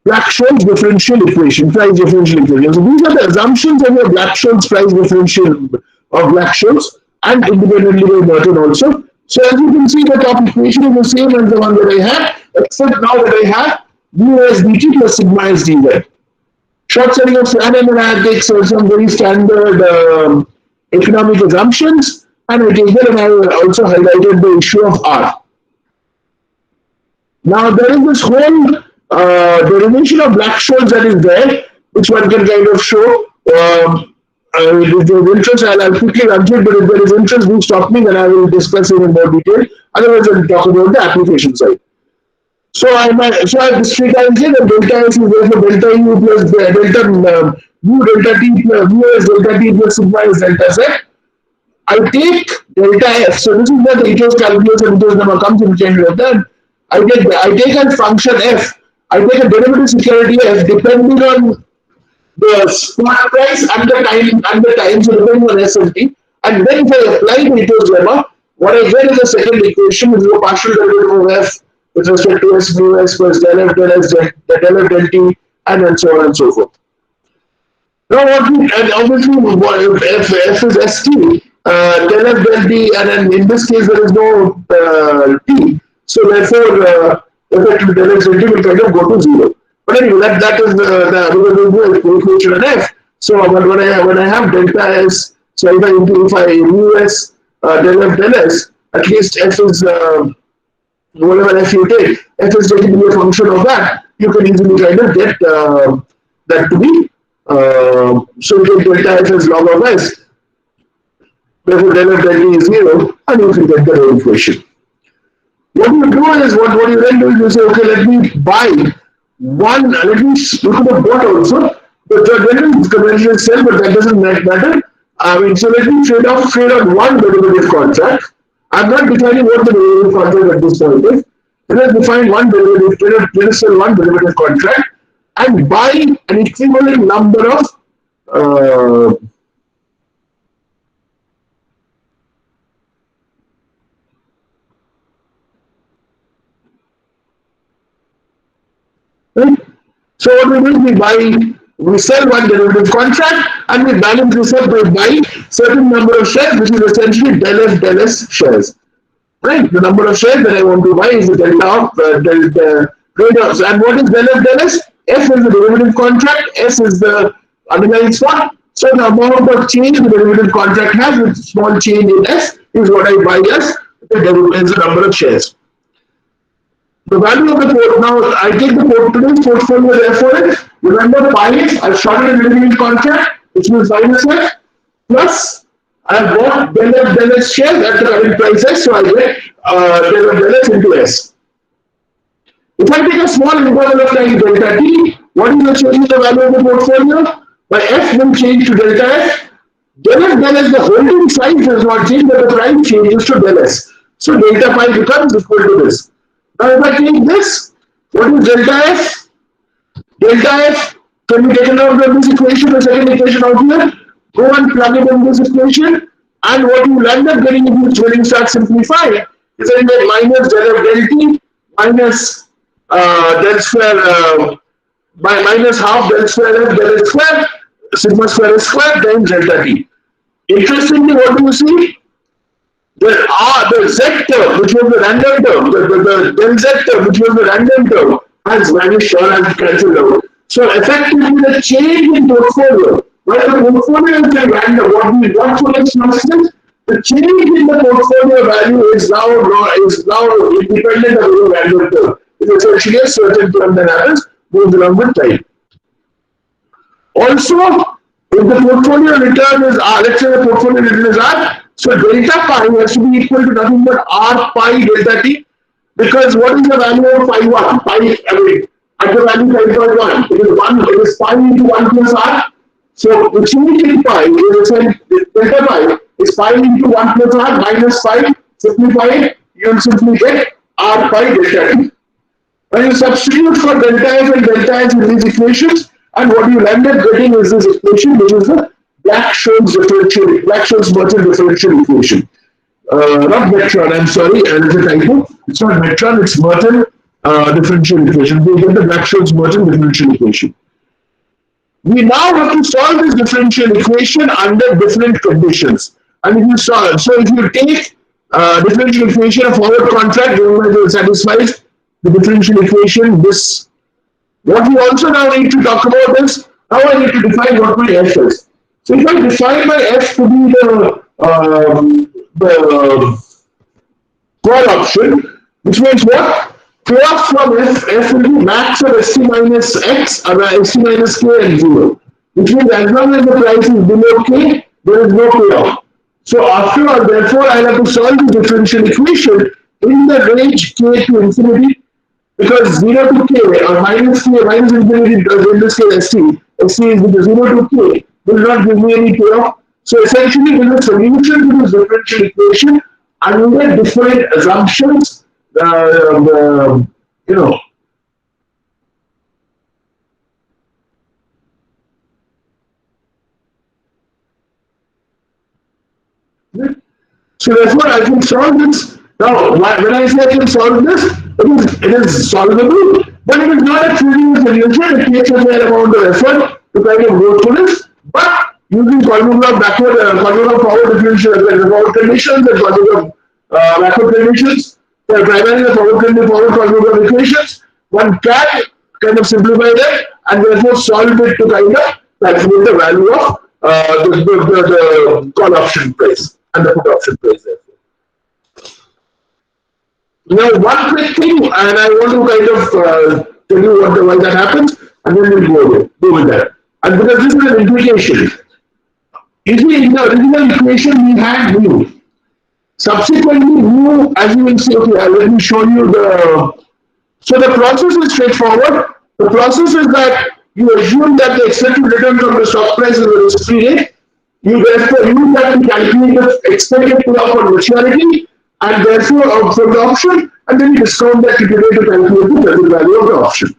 Black-Scholes differential equation, price differential equation. So these are the assumptions of your Black-Scholes price differential of Black-Scholes and independently by Merton also. So as you can see, the top equation is the same as the one that I had, except now that I have mu as dt plus sigma as dz. Short selling of analytics or some very standard economic assumptions, and I take that and I also highlighted the issue of R. Now there is this whole derivation of Black-Scholes that is there, which one can kind of show. if there is interest, I'll quickly run through it, but if there is interest, do stop me, then I will discuss it in more detail. Otherwise, I'll talk about the application side. So I have this three times here, the delta S is therefore delta U plus delta U delta T plus U is delta T plus sigma is delta Z. I take delta F. So this is where the ETOS calculus and ETOS number comes in change like that. I take a function F. I take a derivative security F depending on the spot price and the time, so depending on S and T. And then if I apply the ETOS lemma, what I get is the second equation, which is a partial derivative of F with respect to S mu S plus del F del S del F del T, and then so on and so forth. Now what we, and obviously F is ST, del F del T, and then in this case there is no T. So therefore effective del F del T will kind of go to 0. But anyway, that is the equation in F. So when I have delta S, so if I mu S del F del S, at least F is whatever F you take, F is taken to be a function of that. You can easily kind of get that to be. So you take delta F as log of S. Therefore, del F del T is 0, and you can get the whole equation. What you do is, what you then do is you say, okay, let me buy one, let me look at the bot also. The general convention is sell, but that doesn't matter. I mean, so let me trade on one derivative contract. I'm not defining what the derivative contract at this point is. Let us define one derivative, let us sell one derivative contract and buy an equivalent number of right? So what we do, we sell one derivative contract and we balance this up by buying certain number of shares, which is essentially del F del S shares. Right? The number of shares that I want to buy is the delta of the trade-offs. And what is del F del S? F is the derivative contract, S is the underlying spot. So the amount of change the derivative contract has with small change in S is what I buy as the number of shares. The value of the port, now I take the today's portfolio therefore, remember pi, I've shorted a derivative contract, which means minus F, plus I have bought del F del S shares at the current price S, so I get del F del S into S. If I take a small interval of time delta T, what is the change in the value of the portfolio? My F will change to delta F. Del F del S, the holding size does not change, but the price changes to del S. So delta pi becomes equal to this. Now if I take this, what is delta F? Delta F can be taken out of this equation, the second equation out here. Go and plug it in this equation, and what you will end up getting if you start simplifying is that you get minus del F del T minus del square by minus half del square F del S square, sigma square S square times delta T. Interestingly, what do you see? The Z term, which was the random term, the del Z term, which was the random term, has vanished or has cancelled out. So effectively, the change in portfolio, while the portfolio is random, what Forex nonsense, the change in the portfolio value is now independent of the random term. It's essentially a certain term that happens, moves along with time. Also, if the portfolio return is R, let's say the portfolio return is R, so delta pi has to be equal to nothing but R pi delta T, because what is the value of pi 1? Pi, I mean, at the value 5.1, it is pi into 1 plus R. So the change in pi is delta pi is pi into 1 plus R minus pi, simplify, you will simply get R pi delta T. When you substitute for delta F and delta S in these equations, and what you end up getting is this equation, which is the Black-Scholes-Merton differential equation. Not Metron, I'm sorry, it's a typo. It's not Metron, it's Merton differential equation. We get the Black-Scholes-Merton differential equation. We now have to solve this differential equation under different conditions. And if you solve, so if you take differential equation of forward contract, it satisfies the differential equation, this. What we also now need to talk about is how I need to define what my F is. So if I define my F to be the call option, which means what? Prof from F will be max of ST minus X, ST minus K and 0. which means as long as the price is below K, there is no payoff. So after all, therefore, I have to solve the differential equation in the range K to infinity, because 0 to K or minus K minus infinity, in this case ST is because 0 to K will not give me any payoff. So essentially, there is a solution to this differential equation under different assumptions, you know. So therefore, I can solve this. Now, when I say I can solve this, it is solvable, but it is not a trivial solution. It takes a fair amount of effort to kind of go through this. But using Kolmogorov backward, Kolmogorov forward differential, forward conditions, and Kolmogorov backward conditions, for primarily the forward Kolmogorov equations, one can kind of simplify that and therefore solve it to kind of calculate the value of the call option price and the put option price therefore. Now, one quick thing, and I want to kind of tell you why that happens, and then we'll go with that. And because this is an implication, you see, in the original equation we had mu. Subsequently, mu, as you will see, okay, let me show you the. So the process is straightforward. The process is that you assume that the expected return from the stock price is a risk-free rate. You therefore use that to calculate the expected payoff on maturity, and therefore from the option, and then you discount that today to calculate the present value of the option.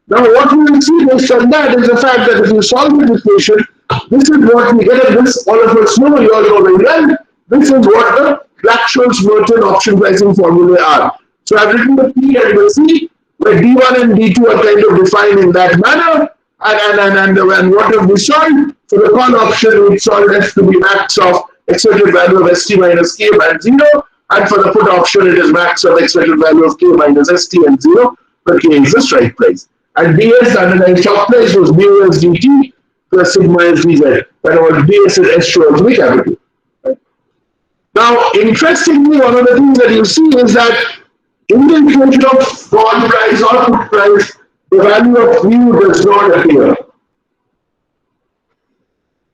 Now, what we will see based on that is the fact that if you solve this equation, this is what we get, and this all of us know, you all know very well. This is what the Black-Scholes-Merton option pricing formulae are. So I've written the P and the C, where D1 and D2 are kind of defined in that manner, and what have we solved? For the call option, we solved F to be max of expected value of ST minus K and 0, and for the put option, it is max of expected value of K minus ST and 0, where K is the strike price. And DS, underlying stock price, was mu as dt plus sigma as dz. That was DS and S shows the capital. Now, interestingly, one of the things that you see is that in the equation of call price or put price, the value of mu does not appear.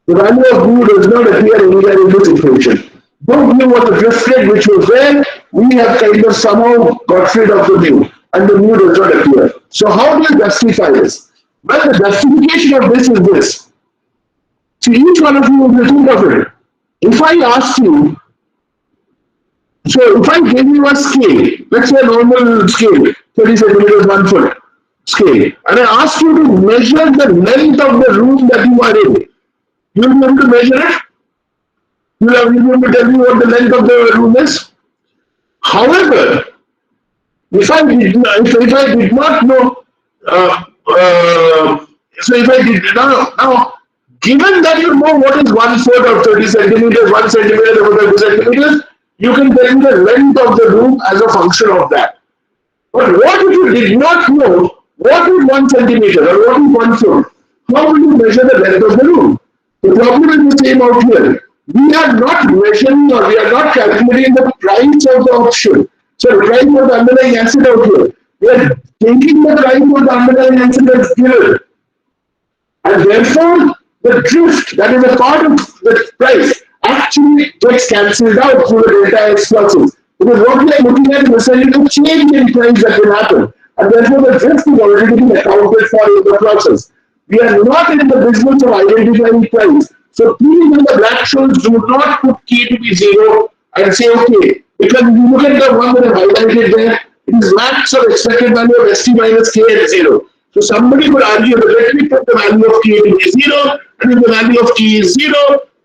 The value of mu does not appear anywhere in this equation. Though mu was the drift rate which was there, we have kind of somehow got rid of the mu, and the mu does not appear. So how do you justify this? Well, the justification of this is this. See, each one of you will think of it. If I asked you, so if I gave you a scale, let's say a normal scale, 30 centimeters, 1 foot scale, and I asked you to measure the length of the room that you are in, you will be able to measure it? You will be able to tell me what the length of the room is? However, if I did not know, so if I did now, given that you know what is 1 foot or 30 centimeters, 1 centimeter or 30 centimeters, you can tell me the length of the room as a function of that. But what if you did not know what is 1 centimeter or what is 1 foot? How will you measure the length of the room? The problem is the same out here. We are not measuring or we are not calculating the price of the option. So the price of the underlying asset out here. We are taking the price of the underlying asset as given. And therefore, the drift that is a part of the price actually gets cancelled out through the delta X fluxes. Because what we are looking at is essentially the change in price that will happen. And therefore, the drift is already being accounted for in the process. We are not in the business of identifying price. So please, when the Black-Scholes, do not put K to be 0 and say, okay, because if you look at the one that I highlighted there, it is max of expected value of ST minus K and 0. So somebody could argue that let me put the value of K to be 0, and if the value of K is 0,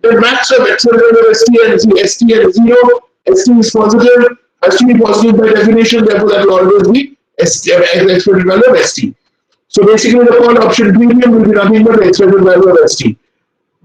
then max of expected value of ST and 0, ST is positive, has to be positive by definition, therefore that will always be expected value of ST. So basically the call option premium will be nothing but the expected value of ST.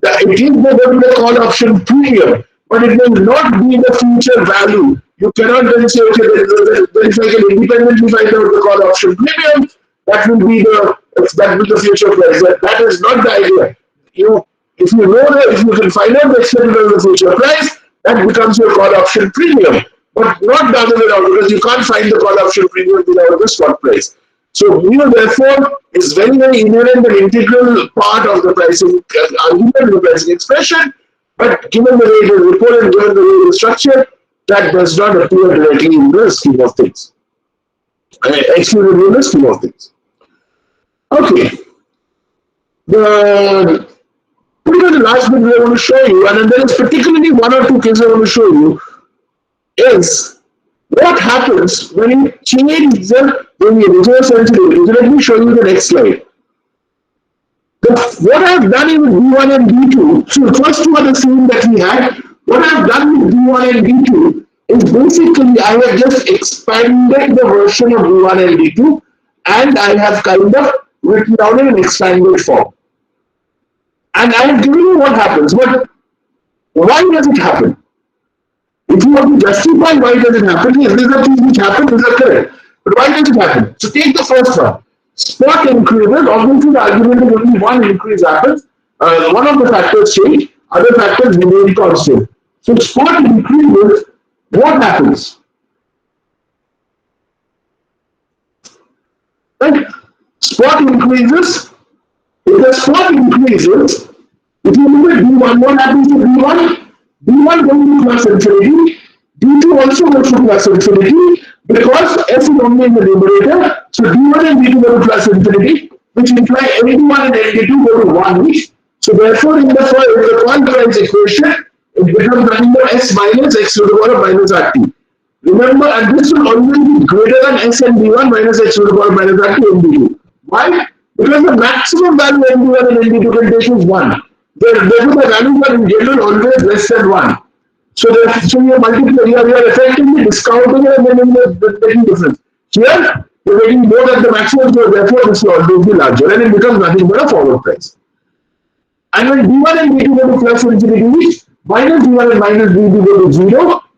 It is the call option premium, but it will not be the future value. You cannot then say, okay, then if I can independently find out the call option premium, that will be the future price. That is not the idea. If you can find out the expected value of the future price, that becomes your call option premium. But not the other way around, because you can't find the call option premium without the spot price. So, therefore, is very, very inherent and integral part of the pricing argument, the pricing expression. But given the way it is reported, given the way it is structured, that does not appear directly in the scheme of things. Excluded in the scheme of things. Okay. The pretty much the last bit we want to show you, and then there is particularly one or two cases I want to show you, is what happens when you change when you reverse sensitivity. So let me show you the next slide. What I've done in D1 and D2, so the first two are the same that we had. What I've done with D1 and D2 is basically I have just expanded the version of D1 and D2, and I have kind of written down in an expanded form. And I have given you what happens, but why does it happen? If you want to justify why does it happen, yes, these are things which happen, these are correct. But why does it happen? So take the first one. Spot increases, obviously the argument is only one increase happens. One of the factors change, other factors remain constant. So spot increases, what happens? Right? Spot increases. If the spot increases, if you look at D1, what happens to D1? D1 goes to plus infinity, D2 also goes to plus infinity, because S is only in the numerator, so D1 and D2 go to plus infinity, which imply ND1 and ND2 go to 1 each. So therefore, in the call price equation, it becomes nothing but S minus X to the power of minus RT. Remember, and this will always be greater than S and D1 minus X to the power of minus RT and D2. Why? Because the maximum value ND1 and ND2 can take is 1. Therefore, the values are in general always less than 1. So you multiply, you are effectively discounting it and then you're making difference. Here, you're getting more than the maximum, so therefore this will always be larger and it becomes nothing but a forward price. And when D1 and D2 go to plus infinity, minus D1 and minus D2 go to 0,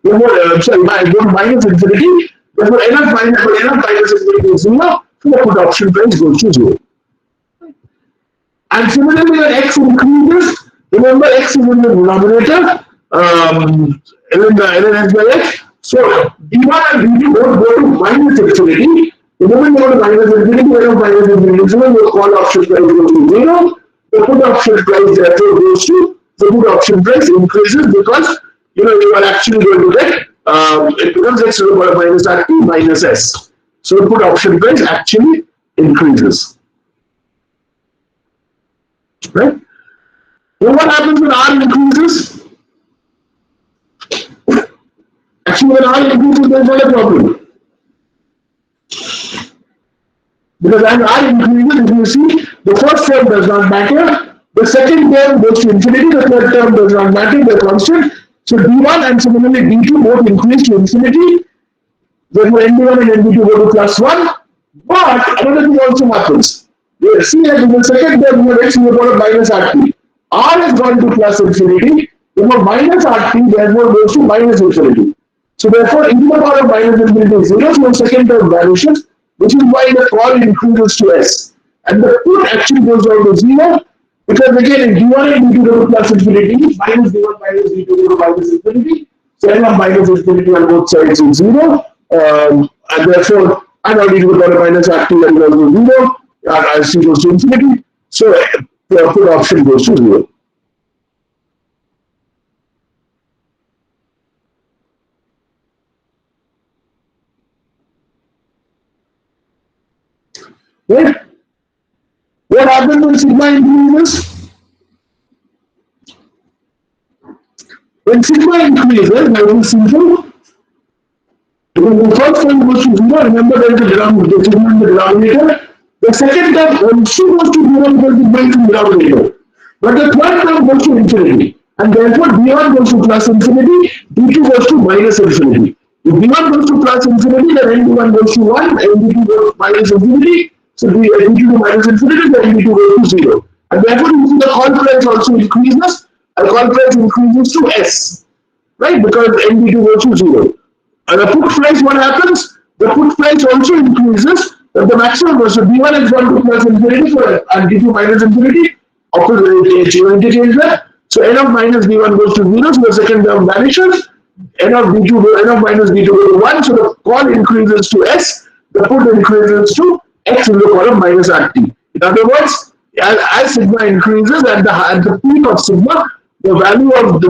go to minus infinity, therefore enough minus infinity is 0, so the put option price goes to 0. And similarly, when X increases, remember X is in the denominator, ln by X. So D1 and D2 both go to minus infinity. The moment you go to minus infinity, so the call option price goes to 0. The put option price therefore goes to, the put option price increases because you are actually going to get it becomes X to the power minus RT minus S. So the put option price actually increases. Right? So what happens when R increases? Actually, when R increases, there is not a problem. Because as R increases, if you see, the first term does not matter, the second term goes to infinity, the third term does not matter, they are constant. So D1 and similarly D2 both increase to infinity. Therefore, ND1 and ND2 go to plus 1. But another thing also happens. See that in the second term, you have X to the power of minus RT. R has gone to plus infinity, therefore minus RT therefore goes to minus infinity. So therefore, e to the power of minus infinity is 0, so the second term vanishes, which is why the call increases to S. And the put actually goes down to 0, because again, if D1 and D2 go to plus infinity, minus D1 minus D2 go to minus infinity, so I have minus infinity on both sides is 0, and therefore, I now D to the power of minus RT and goes to 0. As C goes to infinity, so the put option goes to 0. Right? What happens when sigma increases? When sigma increases, that is simple. When the first one goes to 0, remember there is a denominator. The second term also goes to 0 because it makes the denominator. But the third term goes to infinity. And therefore D1 goes to plus infinity, D2 goes to minus infinity. If D1 goes to plus infinity, then ND1 goes to 1, ND2 goes to minus infinity. So ND2 to minus infinity, then ND2 goes to 0. And therefore you see the call price also increases. And call price increases to S. Right? Because ND2 goes to 0. And the put price, what happens? The put price also increases. The maximum goes, so D1 is 1 to plus infinity and D2 minus infinity, opposite interchange that. So n of minus D1 goes to 0, so the second term vanishes. N of minus D2 goes to 1, so the call increases to S, the put increases to x in the power of minus RT. In other words, as sigma increases at the peak of sigma, the value of the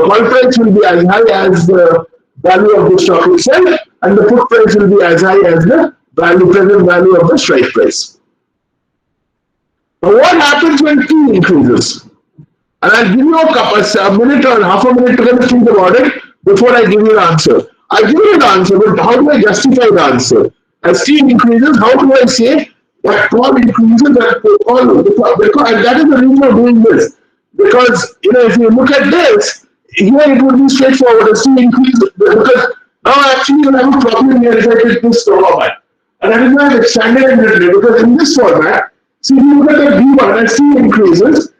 call price will be as high as the value of the stock itself, and the put price will be as high as the present value of the strike price. Now, what happens when T increases? And I'll give you a minute or half a minute to kind of think about it before I give you the answer. I give you the answer, but how do I justify the answer? As T increases, how do I say that call increases that call because and that is the reason of doing this. Because if you look at this, here it would be straightforward. As T increases, because now actually you have a problem here if I take this format. And that is why I've expanded it a little because in this format, see if you look at the B1 as T increases,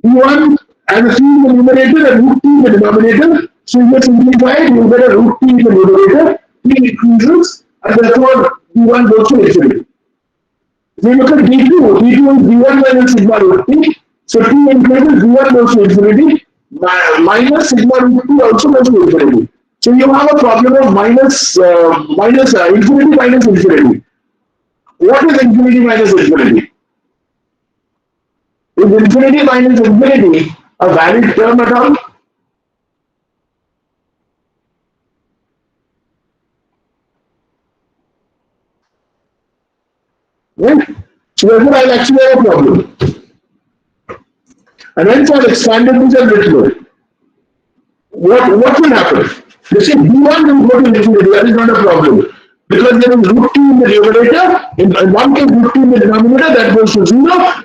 B1 and the T in the numerator and root T in the denominator. So you get simplified, you get a root T in the numerator, T increases, and therefore B1 goes to infinity. If you look at D2, D2 is B1 minus sigma root T. So T increases, B1 goes to infinity, minus sigma root T also goes to infinity. So you have a problem of infinity minus infinity. What is infinity minus infinity? Is infinity minus infinity a valid term at all? Right? So therefore I'll actually have a problem. And hence I've expanded this a little bit. What will happen? You see, B1 will go to infinity, that is not a problem. Because there is root T in the numerator, in one case root T in the denominator, that goes to 0.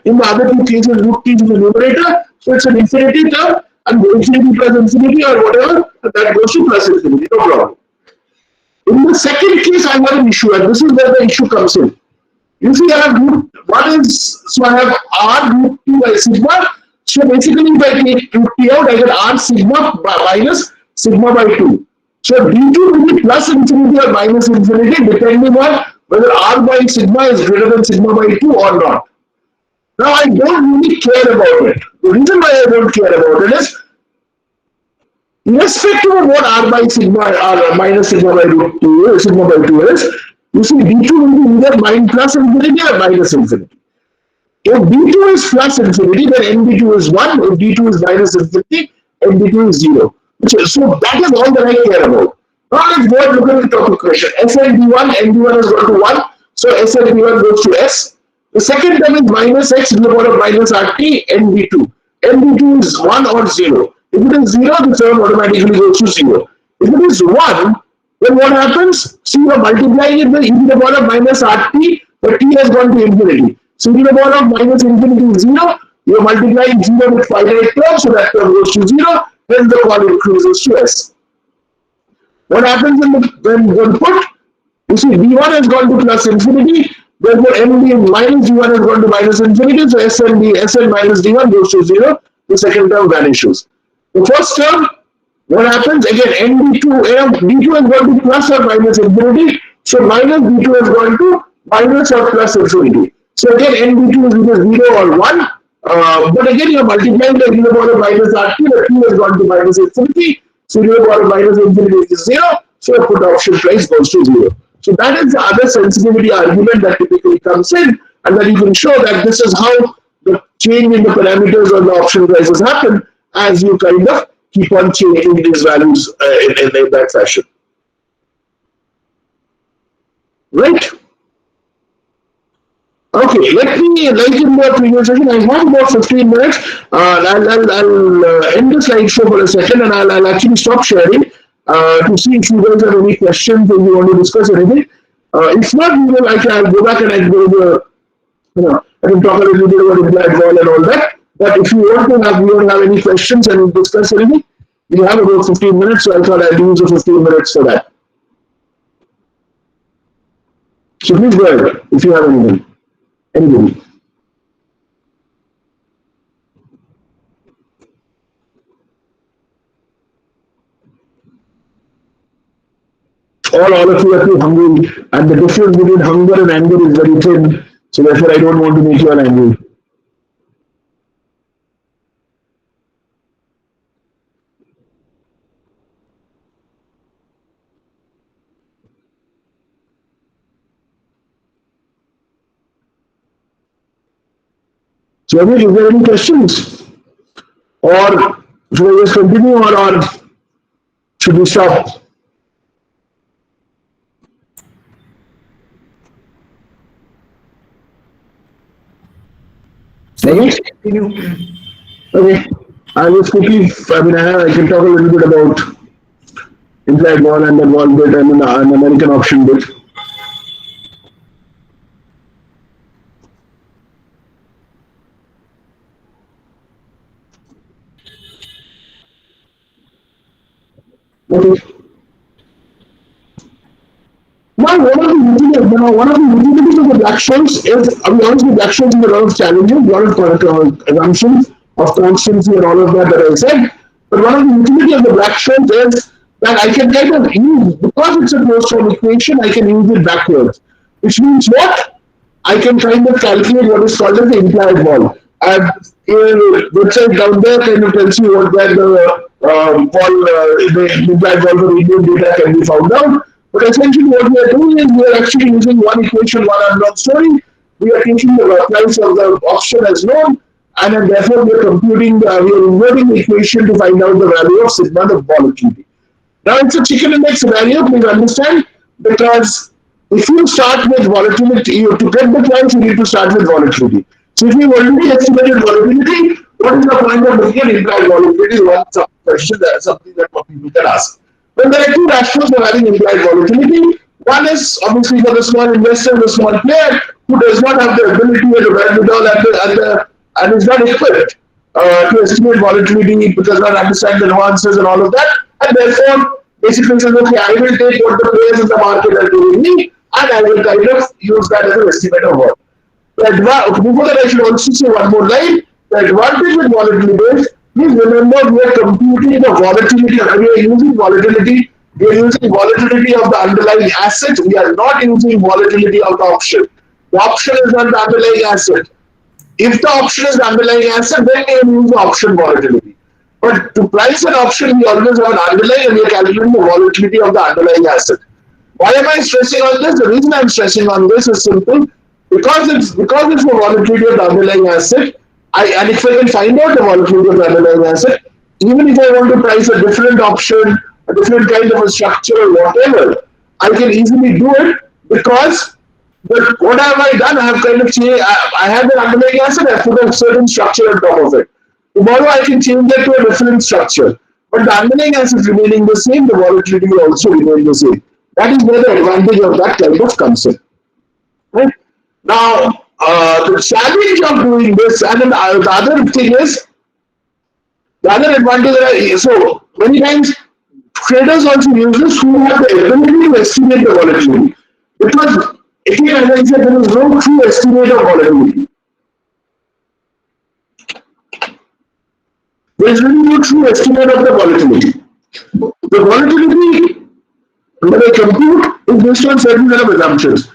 In the other two cases, root T in the numerator, so it's an infinity term, and infinity plus infinity or whatever, that goes to plus infinity, no problem. In the second case, I have an issue, and this is where the issue comes in. You see, I have so I have R root T by sigma. So basically, if I take root T out, I get R sigma minus sigma by 2. So D2 will be plus infinity or minus infinity depending on whether R by sigma is greater than sigma by 2 or not. Now, I don't really care about it. The reason why I don't care about it is irrespective of what R by sigma or minus sigma by root 2, sigma by 2 is, you see D2 will be either plus infinity or minus infinity. If D2 is plus infinity, then ND2 is 1. If D2 is minus infinity, ND2 is 0. So that is all that I care about. Now let's go and look at the top equation. S and D1, ND1 is equal to 1. So S and D1 goes to S. The second term is minus X to the power of minus RT, ND2. ND2 is 1 or 0. If it is 0, the term automatically goes to 0. If it is 1, then what happens? See, you are multiplying it by e to the power of minus RT, but T has gone to infinity. So e to the power of minus infinity is 0. You are multiplying 0 with finite term, so that term goes to 0. Then the call increases to S. What happens when put? You see, D1 has gone to plus infinity. Therefore, MD minus D1 has gone to minus infinity. So S and minus D1 goes to 0. The second term vanishes. The first term, what happens? Again, ND2, D2 has gone to plus or minus infinity. So minus D2 has gone to minus or plus infinity. So again, ND2 is either 0 or 1. But again, you are multiplying the e to the power of minus RT, the T has gone to minus infinity. So e to the power of minus infinity is 0. So the put option price goes to 0. So that is the other sensitivity argument that typically comes in, and that you can show that this is how the change in the parameters of the option prices happen as you kind of keep on changing these values in that fashion. Right? Okay, let me, like in the previous session, I have about 15 minutes. I'll end the slideshow for a second and I'll actually stop sharing to see if you guys have any questions or you want to discuss anything. If not, we will actually, I'll go back and I'll go over, I can talk a little bit about implied wall and all that. But if you don't have any questions and discuss anything, we have about 15 minutes, so I thought I'll use the 15 minutes for that. So please go ahead if you have anything. Anybody? All of you are too hungry, and the difference between hunger and anger is very thin. So therefore, I don't want to make you all angry. So, Amit, is there any questions? Or should I just continue or should we stop? So you Okay. continue. Okay. I will quickly, I can talk a little bit about implied wall and then wall bit and an American option bit. Okay. Now, one of the utilities of the black swans is, honestly, black swans is a lot of challenges, a lot of assumptions of constancy and all of that I said. But one of the utility of the black swans is that I can kind of use, because it's a closed form equation, I can use it backwards. Which means what? I can kind of calculate what is called as the implied wall. And the website down there kind of tells you what that the implied wall for Indian data can be found out. But essentially what we are doing is we are actually using one equation, one unknown story. We are taking the price of the option as known, and then therefore we are computing, we are inverting the equation to find out the value of sigma, the volatility. Now it's a chicken and egg scenario, please understand, because if you start with volatility, to get the price, you need to start with volatility. So if you already estimated volatility, what is the point of looking at implied volatility? One question, that's something that people can ask. Well, there are two rationales for having implied volatility. One is obviously for the small investor, the small player who does not have the ability or the wherewithal and is not equipped to estimate volatility, does not understand the nuances and all of that, and therefore basically says, okay, I will take what the players in the market are giving me, and I will kind of use that as an estimate of what. Before that, I should also say one more line. The advantage with volatility is, please remember, we are computing the volatility, we are using volatility, we are using volatility of the underlying asset, we are not using volatility of the option. The option is not the underlying asset. If the option is the underlying asset, then we use the option volatility. But to price an option, we always have an underlying and we are calculating the volatility of the underlying asset. Why am I stressing on this? The reason I'm stressing on this is simple. Because it's the volatility of the underlying asset, and if I can find out the volatility of the underlying asset, even if I want to price a different option, a different kind of a structure or whatever, I can easily do it because what have I done? I have kind of changed. I have an underlying asset. I put a certain structure on top of it. Tomorrow I can change that to a different structure, but the underlying asset remaining the same. The volatility will also remain the same. That is where the advantage of that type of comes in. Right? Now, the challenge of doing this, and then the other thing is, the other advantage that so many times traders also use this who have the ability to estimate the volatility. Because again, as I said, there is no true estimate of volatility. There is really no true estimate of the volatility. The volatility that I compute is based on certain set of assumptions.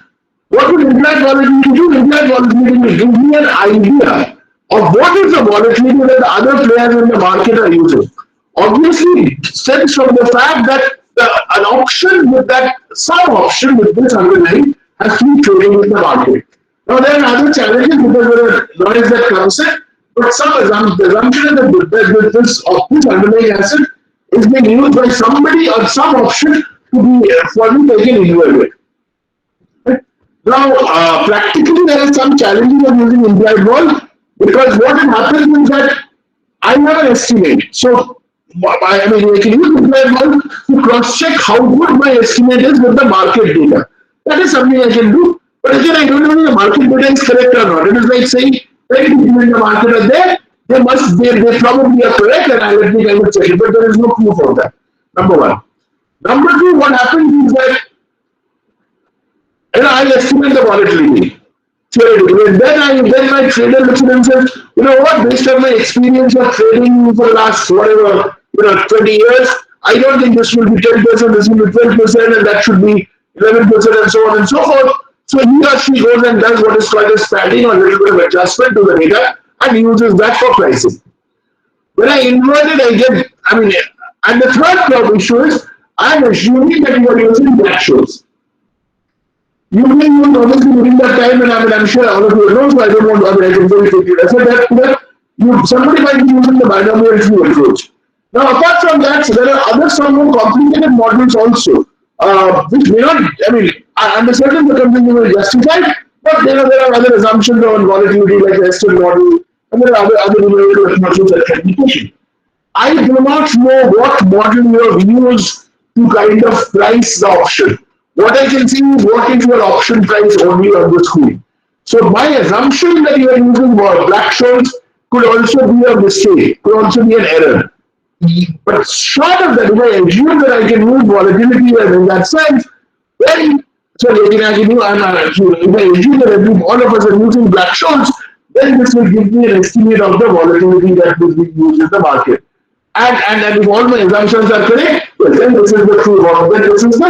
What would implied volatility do? Implied volatility will give me an idea of what is the volatility that the other players in the market are using. Obviously, it stems from the fact that an option with that, some option with this underlying has to be trading in the market. Now, there are other challenges because there are noise that comes in, but some assumption that this underlying asset is being used by somebody or some option to be fully taken inward. Now, practically, there are some challenges of using implied wall because what happens is that I have an estimate. So, I can use implied wall to cross check how good my estimate is with the market data. That is something I can do. But again, I don't know whether the market data is correct or not. It is like saying, when people in the market are there, they probably are correct and I let me kind of check it. But there is no proof of that. Number one. Number two, what happens is that I estimate the volatility. Theoretically. Then my trader looks at and says, you know what, based on my experience of trading for the last whatever, 20 years, I don't think this will be 10%, this will be 12%, and that should be 11%, and so on and so forth. So he or she goes and does what is called a padding or a little bit of adjustment to the data and uses that for pricing. When I invert it, and the third problem issue is, I'm assuming that you are using black shows. Usually you will obviously during that time, and I'm sure all of you know, so I don't want to, I can very quickly refer that somebody might be using the binomial tree approach. Now, apart from that, so there are other some more complicated models also, which may not, under certain circumstances will justify, but there are other assumptions on volatility like the Esther model, and there are other numerical approaches that can be taken. I do not know what model you have used to kind of price the option. What I can see is what is your option price only on the screen. So my assumption that you are using Black-Scholes could also be a mistake, could also be an error. But short of that, if I assume that I can use volatility in that sense, then so if I assume that all of us are using Black-Scholes, then this will give me an estimate of the volatility that will be used in the market. And if all my assumptions are correct, well, then this is the true one. Then this is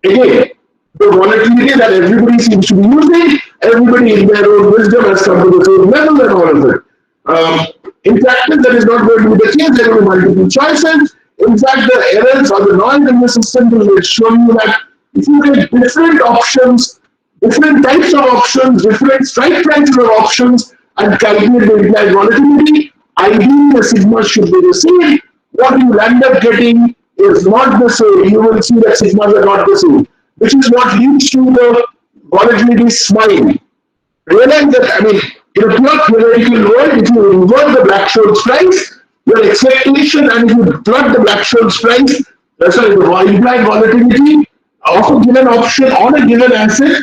again, the volatility that everybody seems to be using, everybody in their own wisdom has come to the same level and all of it. In practice, that is not going to be the case. There will be multiple choices. In fact, the errors or the noise in the system will show you that if you get different options, different types of options, different strike prices of options, and calculate the implied volatility, ideally the sigma should be the same. What you end up getting is not the same. You will see that sigmas are not the same, which is what leads to the volatility smile. Realize that, in a pure theoretical world, if you invert the Black-Scholes price, your expectation, and if you plot the Black-Scholes price, the implied volatility of a given option on a given asset,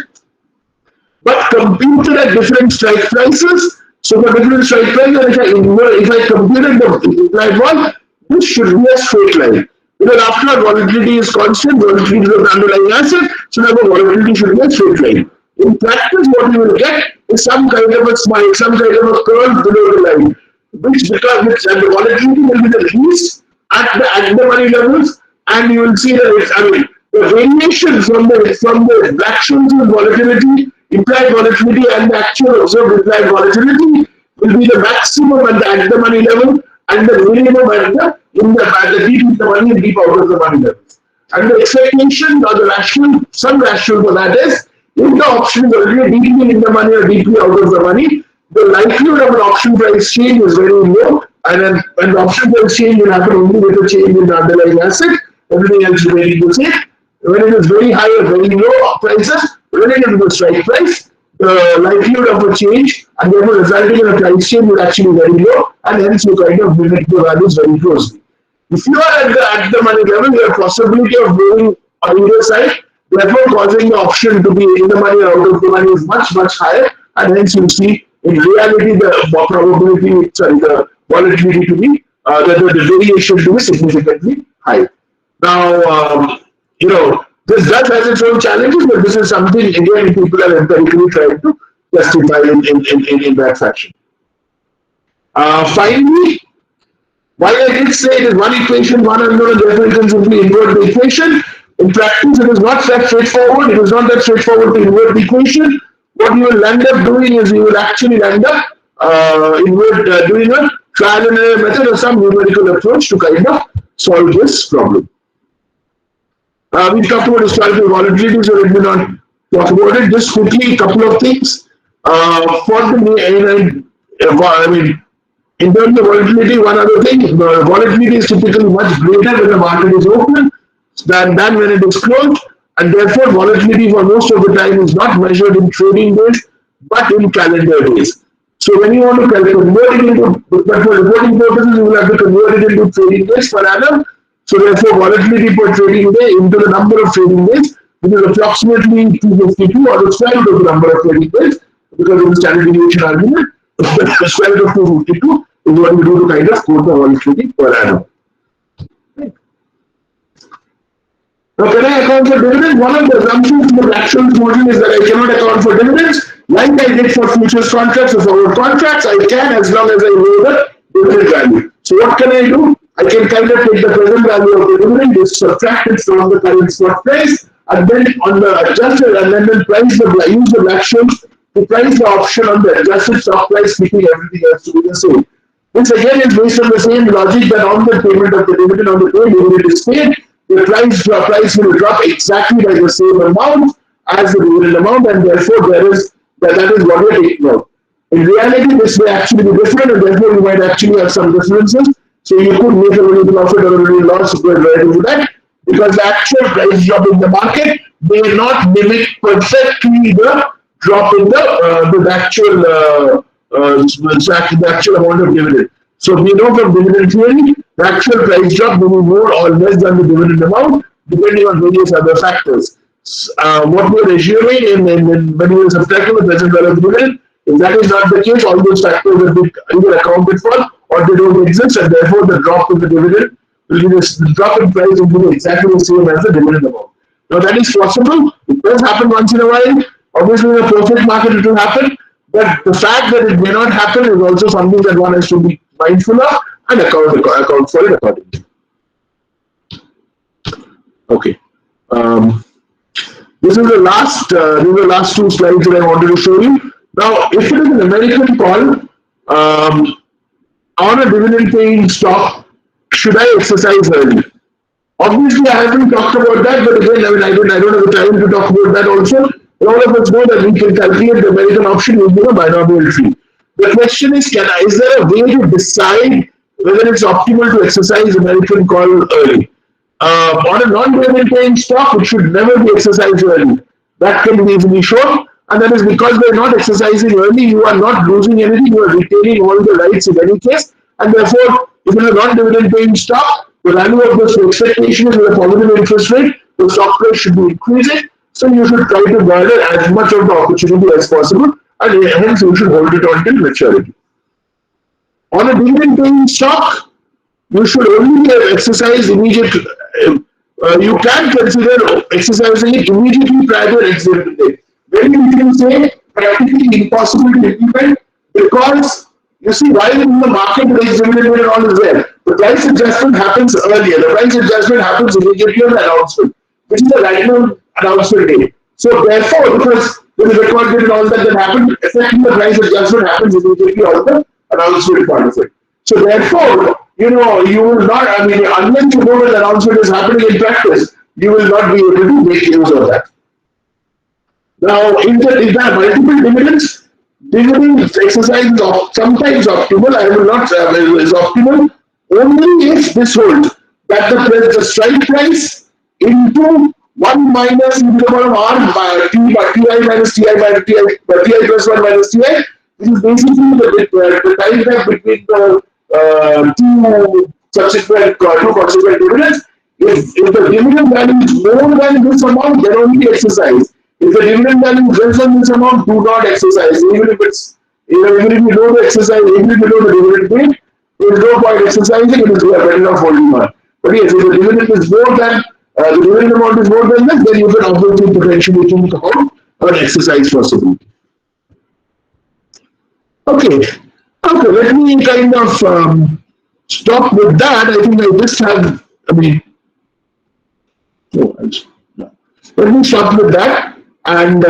but computed at different strike prices. So for different strike prices, if I computed the implied vol, this should be a straight line. Because after all, volatility is constant, volatility is the underlying asset, so therefore volatility should be a straight line. In practice, what you will get is some kind of a smile, some kind of a curve below the line, which the volatility will be the least at the money levels, and you will see that the variation from the Black-Scholes volatility, implied volatility, and the actual observed implied volatility will be the maximum at the money level and the minimum at the deep in the money and deep out of the money levels. And the expectation or the rational, some rational for that is, if the option is already deeply in the money or deeply out of the money, the likelihood of an option price change is very low, and then when the option price change will happen only with a change in the underlying asset, everything else remaining the same. When it is very high or very low prices, relative to the strike price, the likelihood of a change and therefore resulting in a price change is actually very low, and hence you kind of mimic the values very closely. If you are at the money level, your possibility of going on either side, therefore causing the option to be in the money or out of the money is much, much higher, and hence you see in reality the probability, the volatility to be, the variation to be significantly high. Now, this does has its own challenges, but this is something again people are empirically trying to justify in that fashion. Finally, while I did say it is one equation, one unknown, and therefore you can simply invert the equation, in practice it is not that straightforward. It is not that straightforward to invert the equation. What you will end up doing is you will actually end up doing a trial and error method or some numerical approach to kind of solve this problem. We talked about historical volatility, so let me not talk about it. Just quickly, a couple of things. In terms of volatility, one other thing, volatility is typically much greater when the market is open than when it is closed, and therefore volatility for most of the time is not measured in trading days, but in calendar days. So when you want to convert it into, but for reporting purposes, you will have to convert it into trading days per annum. So therefore, volatility per trading day into the number of trading days, which is approximately 252, or the square root of the number of trading days, because of the standard deviation argument, the square root of 252 is what we do to kind of quote the volatility per annum. Now, can I account for dividends? One of the assumptions in the Black-Scholes model is that I cannot account for dividends. Like I did for futures contracts or forward contracts, I can as long as I know the dividend value. So what can I do? I can kind of take the present value of the dividend, subtract it from the current spot price, and then on the adjusted, and then use the Black-Scholes to price the option on the adjusted stock price, keeping everything else to be the same. This again is based on the same logic that on the payment of the dividend, on the day dividend is paid, the price will drop exactly by the same amount, as the dividend amount, and therefore that is what we're taking out. In reality, this may actually be different, and therefore you might actually have some differences. So you could make a little profit or a little loss relative to that, because the actual price drop in the market may not mimic perfectly the drop in the actual amount of dividend. So we know from dividend theory, the actual price drop will be more or less than the dividend amount, depending on various other factors. What we're assuming when we are subtracting the present value of dividend, if that is not the case, all those factors will be either accounted for or they don't exist, and therefore the drop in the dividend will be the drop in price will be exactly the same as the dividend amount. Now that is possible. It does happen once in a while. Obviously, in a perfect market, it will happen. But the fact that it may not happen is also something that one has to be mindful of and account for it accordingly. Okay. This is the last two slides that I wanted to show you. Now, if it is an American call on a dividend-paying stock, should I exercise early? Obviously, I haven't talked about that, but again, I don't have the time to talk about that also. All of us know that we can calculate the American option using a binomial tree. The question is there a way to decide whether it's optimal to exercise American call early? On a non-dividend paying stock, it should never be exercised early. That can be easily shown, and that is because by not exercising early, you are not losing anything, you are retaining all the rights in any case, and therefore, if it is a non-dividend paying stock, the value of the expectation is with a positive interest rate, the stock price should be increasing, so you should try to garner as much of the opportunity as possible, and hence you should hold it until maturity. On a dividend paying stock, you should only exercise immediately. You can consider exercising it immediately prior to exit date. When you can say practically impossible to implement, because you see, while in the market the dividend and all is there, the price adjustment happens earlier. The price adjustment happens immediately on the announcement, which is a random announcement date. So therefore, because there is record date and all that happened, effectively the price adjustment happens immediately on the announcement part of it. So therefore, you will not, unless you know when the announcement is happening in practice, you will not be able to make use of that. Now, if there are multiple dividends, dividend exercise is sometimes optimal. I will not say is optimal only if this holds that the strike price into 1 minus into the R by Ti minus Ti minus Ti plus 1 minus Ti. This is basically the time gap between the two consequent dividends. If the dividend value is more than this amount, then only exercise. If the dividend value is less than this amount, do not exercise. Even if even if you know the exercise, even if you know the dividend date, there is no point exercising. It is better off holding on. But yes, if the dividend is more than the dividend amount is more than that, then you can obviously potentially think about an exercise possibility. Okay. Let me kind of stop with that. I think I just have. Let me stop with that, and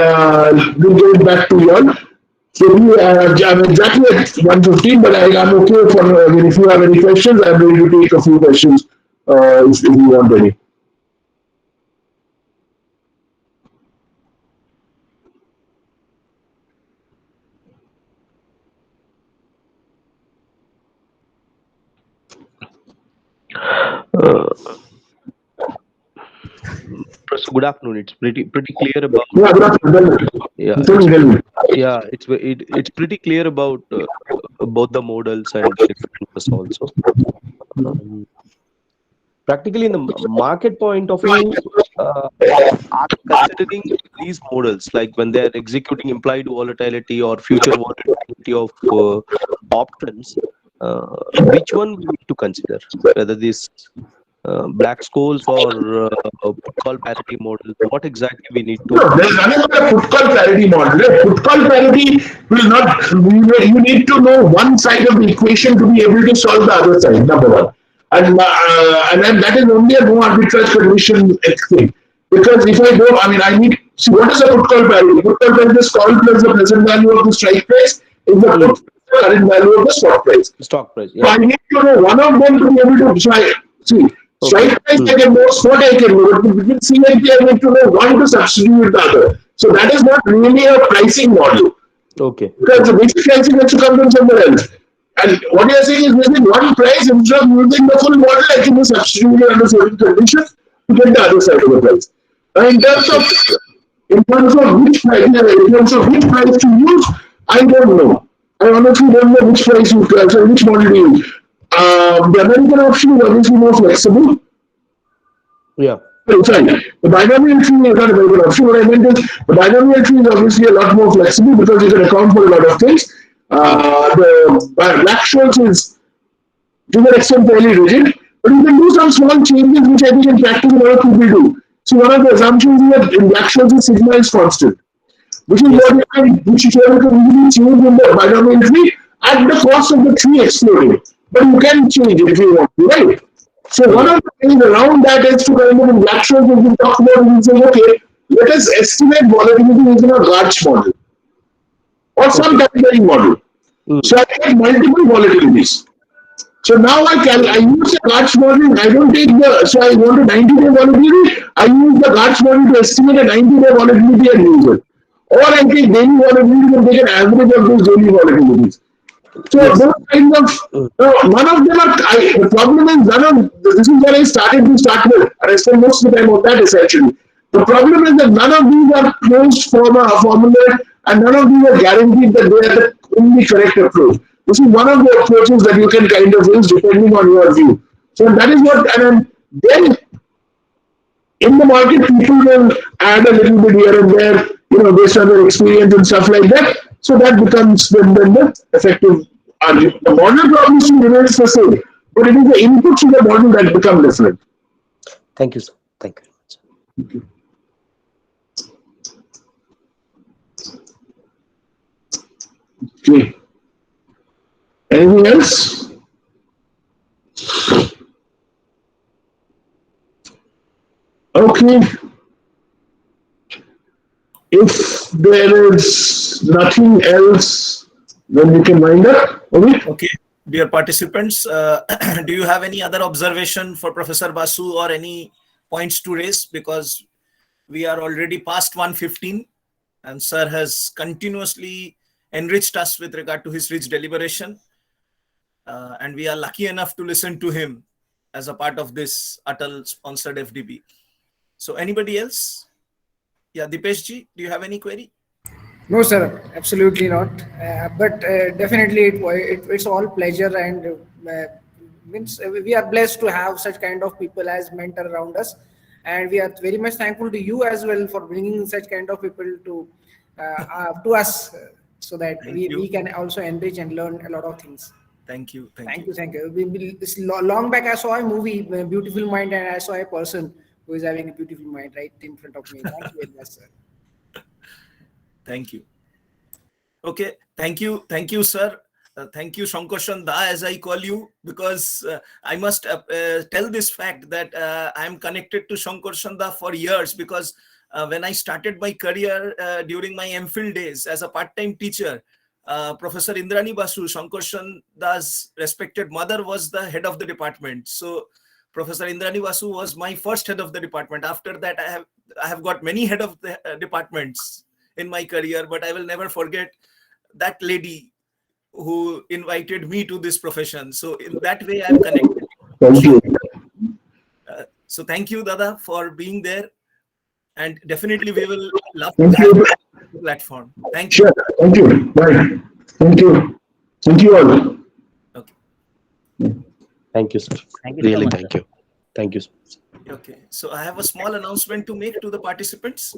we'll get back to you all. So I'm exactly at 1:15, but I'm okay for if you have any questions, I'm ready to take a few questions if you want any. So good afternoon. It's pretty clear about. Yeah, good afternoon. It's pretty clear about both the models and differences also. Practically, in the market point of view, are considering these models, like when they're executing implied volatility or future volatility of options, which one we need to consider? Whether this black skulls or put call parity model, what exactly we need to? No, there's nothing but a put call parity model. Put call parity will not. You need to know one side of the equation to be able to solve the other side. Number one, and that is only a no arbitrage condition thing. Because if I don't, I need. See, what is a put call parity? Put call parity is call plus the present value of the strike price is the put current value of the stock price. Stock price. Yeah. So I need to know one of them to be able to see. Strike price I can know, spot I can know, but between C and P I need to know one to substitute the other. So that is not really a pricing model. Okay. Because the basic pricing has to come from somewhere else. And what you're saying is using one price instead of using the full model, I can just substitute it under certain conditions to get the other side of the price. Now, in terms of which price, in terms of which price to use, I don't know. I honestly don't know which price you sorry, which model to use. The American option is obviously more flexible. Yeah. Sorry, the binomial tree is not a very good option. What I meant is the binomial tree is obviously a lot more flexible because you can account for a lot of things. The black Scholes is to that extent fairly rigid, but you can do some small changes which I think in practice a lot of people do. So one of the assumptions is that in black Scholes sigma is constant, which is Yes. what you can, which you can easily change in the binomial tree at the cost of the tree exploding. But you can change it if you want to, right? So one Yeah. of the things around that is to kind of in black Scholes we can talk about and say, okay, let us estimate volatility using a Garch model or some Okay. time varying model. Mm. So I get multiple volatilities. So now I use the Garch model. I don't take the, so I want a 90-day volatility. I use the Garch model to estimate a 90-day volatility and use it. Or I take daily volatility and take an average of those daily volatilities. So Yes. those kinds of, Mm. none of them are, the problem is this is where I started to start with, and I spend most of the time on that essentially. The problem is that none of these are closed formula, and none of these are guaranteed that they are the only correct approach. This is one of the approaches that you can kind of use depending on your view. So that is what, and then in the market, people will add a little bit here and there, based on their experience and stuff like that. So that becomes then the effective argument. The model probably remains the same, but it is the inputs to the model that become different. Thank you, sir. Thank you very much. Okay. Anything else? Okay. If there is nothing else, then we can wind up. Okay, dear participants, do you have any other observation for Professor Basu or any points to raise? Because we are already past 1:15 and sir has continuously enriched us with regard to his rich deliberation. And we are lucky enough to listen to him as a part of this ATAL sponsored FDP. So anybody else? Yeah, Dipesh ji, do you have any query? No, sir, absolutely not. But definitely, it's all pleasure and means we are blessed to have such kind of people as mentor around us, and we are very much thankful to you as well for bringing such kind of people to us, so that we can also enrich and learn a lot of things. Thank you. Thank you. This long back, I saw a movie, Beautiful Mind, and I saw a person who is having a beautiful mind right in front of me. Thank you very much, sir. Thank you. Okay, thank you, sir. Thank you, Sankarsan Da, as I call you, because I must tell this fact that I am connected to Sankarsan Da for years, because when I started my career during my MPhil days as a part-time teacher, Professor Indrani Basu, Sankarsan Da's respected mother, was the head of the department. So Professor Indrani Basu was my first head of the department. After that, I have got many head of the departments in my career, but I will never forget that lady who invited me to this profession. So in that way, I'm connected. Thank you. So thank you, Dada, for being there. And definitely we will love Thank to have you. you on the platform. Thank you. Sure. Thank you. Bye. Thank you. Thank you all. Okay. Thank you, sir. Thank you so Really, much, thank sir. you. Thank you so much. Okay, so I have a small announcement to make to the participants.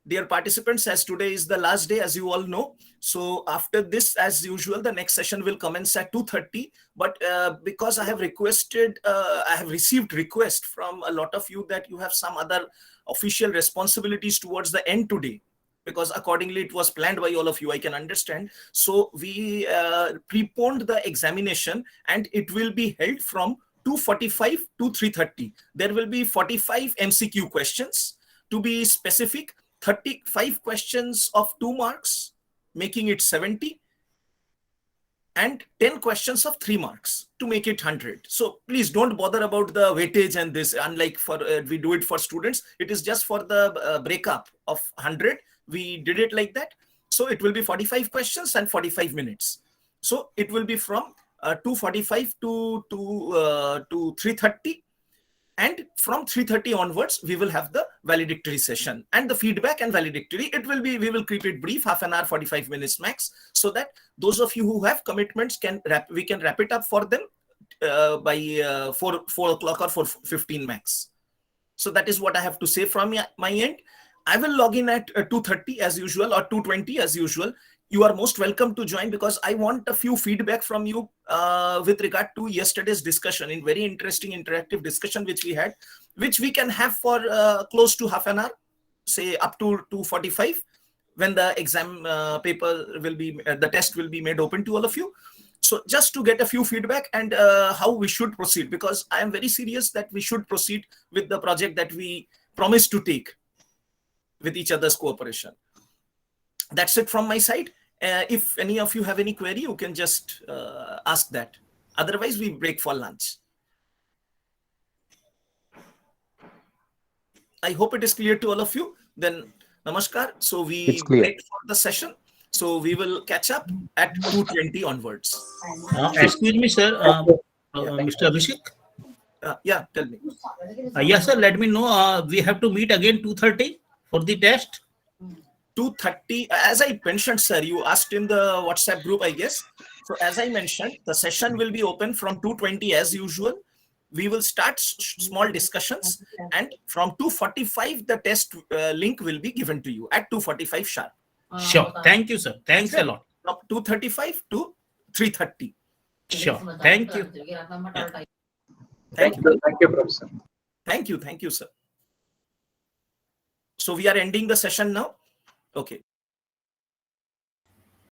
Dear participants, as today is the last day, as you all know. So after this, as usual, the next session will commence at 2:30. But because I have received request from a lot of you that you have some other official responsibilities towards the end today, because accordingly it was planned by all of you, I can understand. So we preponed the examination and it will be held from 2:45 to 3:30. There will be 45 MCQ questions. To be specific, 35 questions of 2 marks, making it 70. and 10 questions of 3 marks to make it 100. So please don't bother about the weightage and this. Unlike for we do it for students, it is just for the breakup of 100. We did it like that. So it will be 45 questions and 45 minutes. So it will be from 2:45 to 3:30. And from 3:30 onwards, we will have the valedictory session and the feedback and valedictory. We will keep it brief, half an hour, 45 minutes max, so that those of you who have commitments we can wrap it up for them by 4 o'clock or 4:15 max. So that is what I have to say from my end. I will log in at 2:30 as usual or 2:20 as usual. You are most welcome to join, because I want a few feedback from you with regard to yesterday's discussion, in very interesting interactive discussion which we had, which we can have for close to half an hour, say up to 2:45, when the exam paper will be, the test will be made open to all of you. So just to get a few feedback and how we should proceed, because I am very serious that we should proceed with the project that we promised to take with each other's cooperation. That's it from my side. If any of you have any query, you can just ask that. Otherwise, we break for lunch. I hope it is clear to all of you. Then, namaskar. So we break for the session. So we will catch up at 2:20 onwards. Excuse me, sir. Mr. Abhishek? Yeah, tell me. Yes, sir. Let me know. We have to meet again 2:30 for the test. 2:30, as I mentioned, sir, you asked in the WhatsApp group, I guess. So as I mentioned, the session will be open from 2:20 as usual. We will start small discussions, and from 2:45, the test link will be given to you at 2:45 sharp. Sure. Thank you, sir. Thanks a lot. From 2:35 to 3:30. Sure. Thank you. Yeah. Thank you. Thank you, Professor. Thank you, sir. So we are ending the session now. Okay.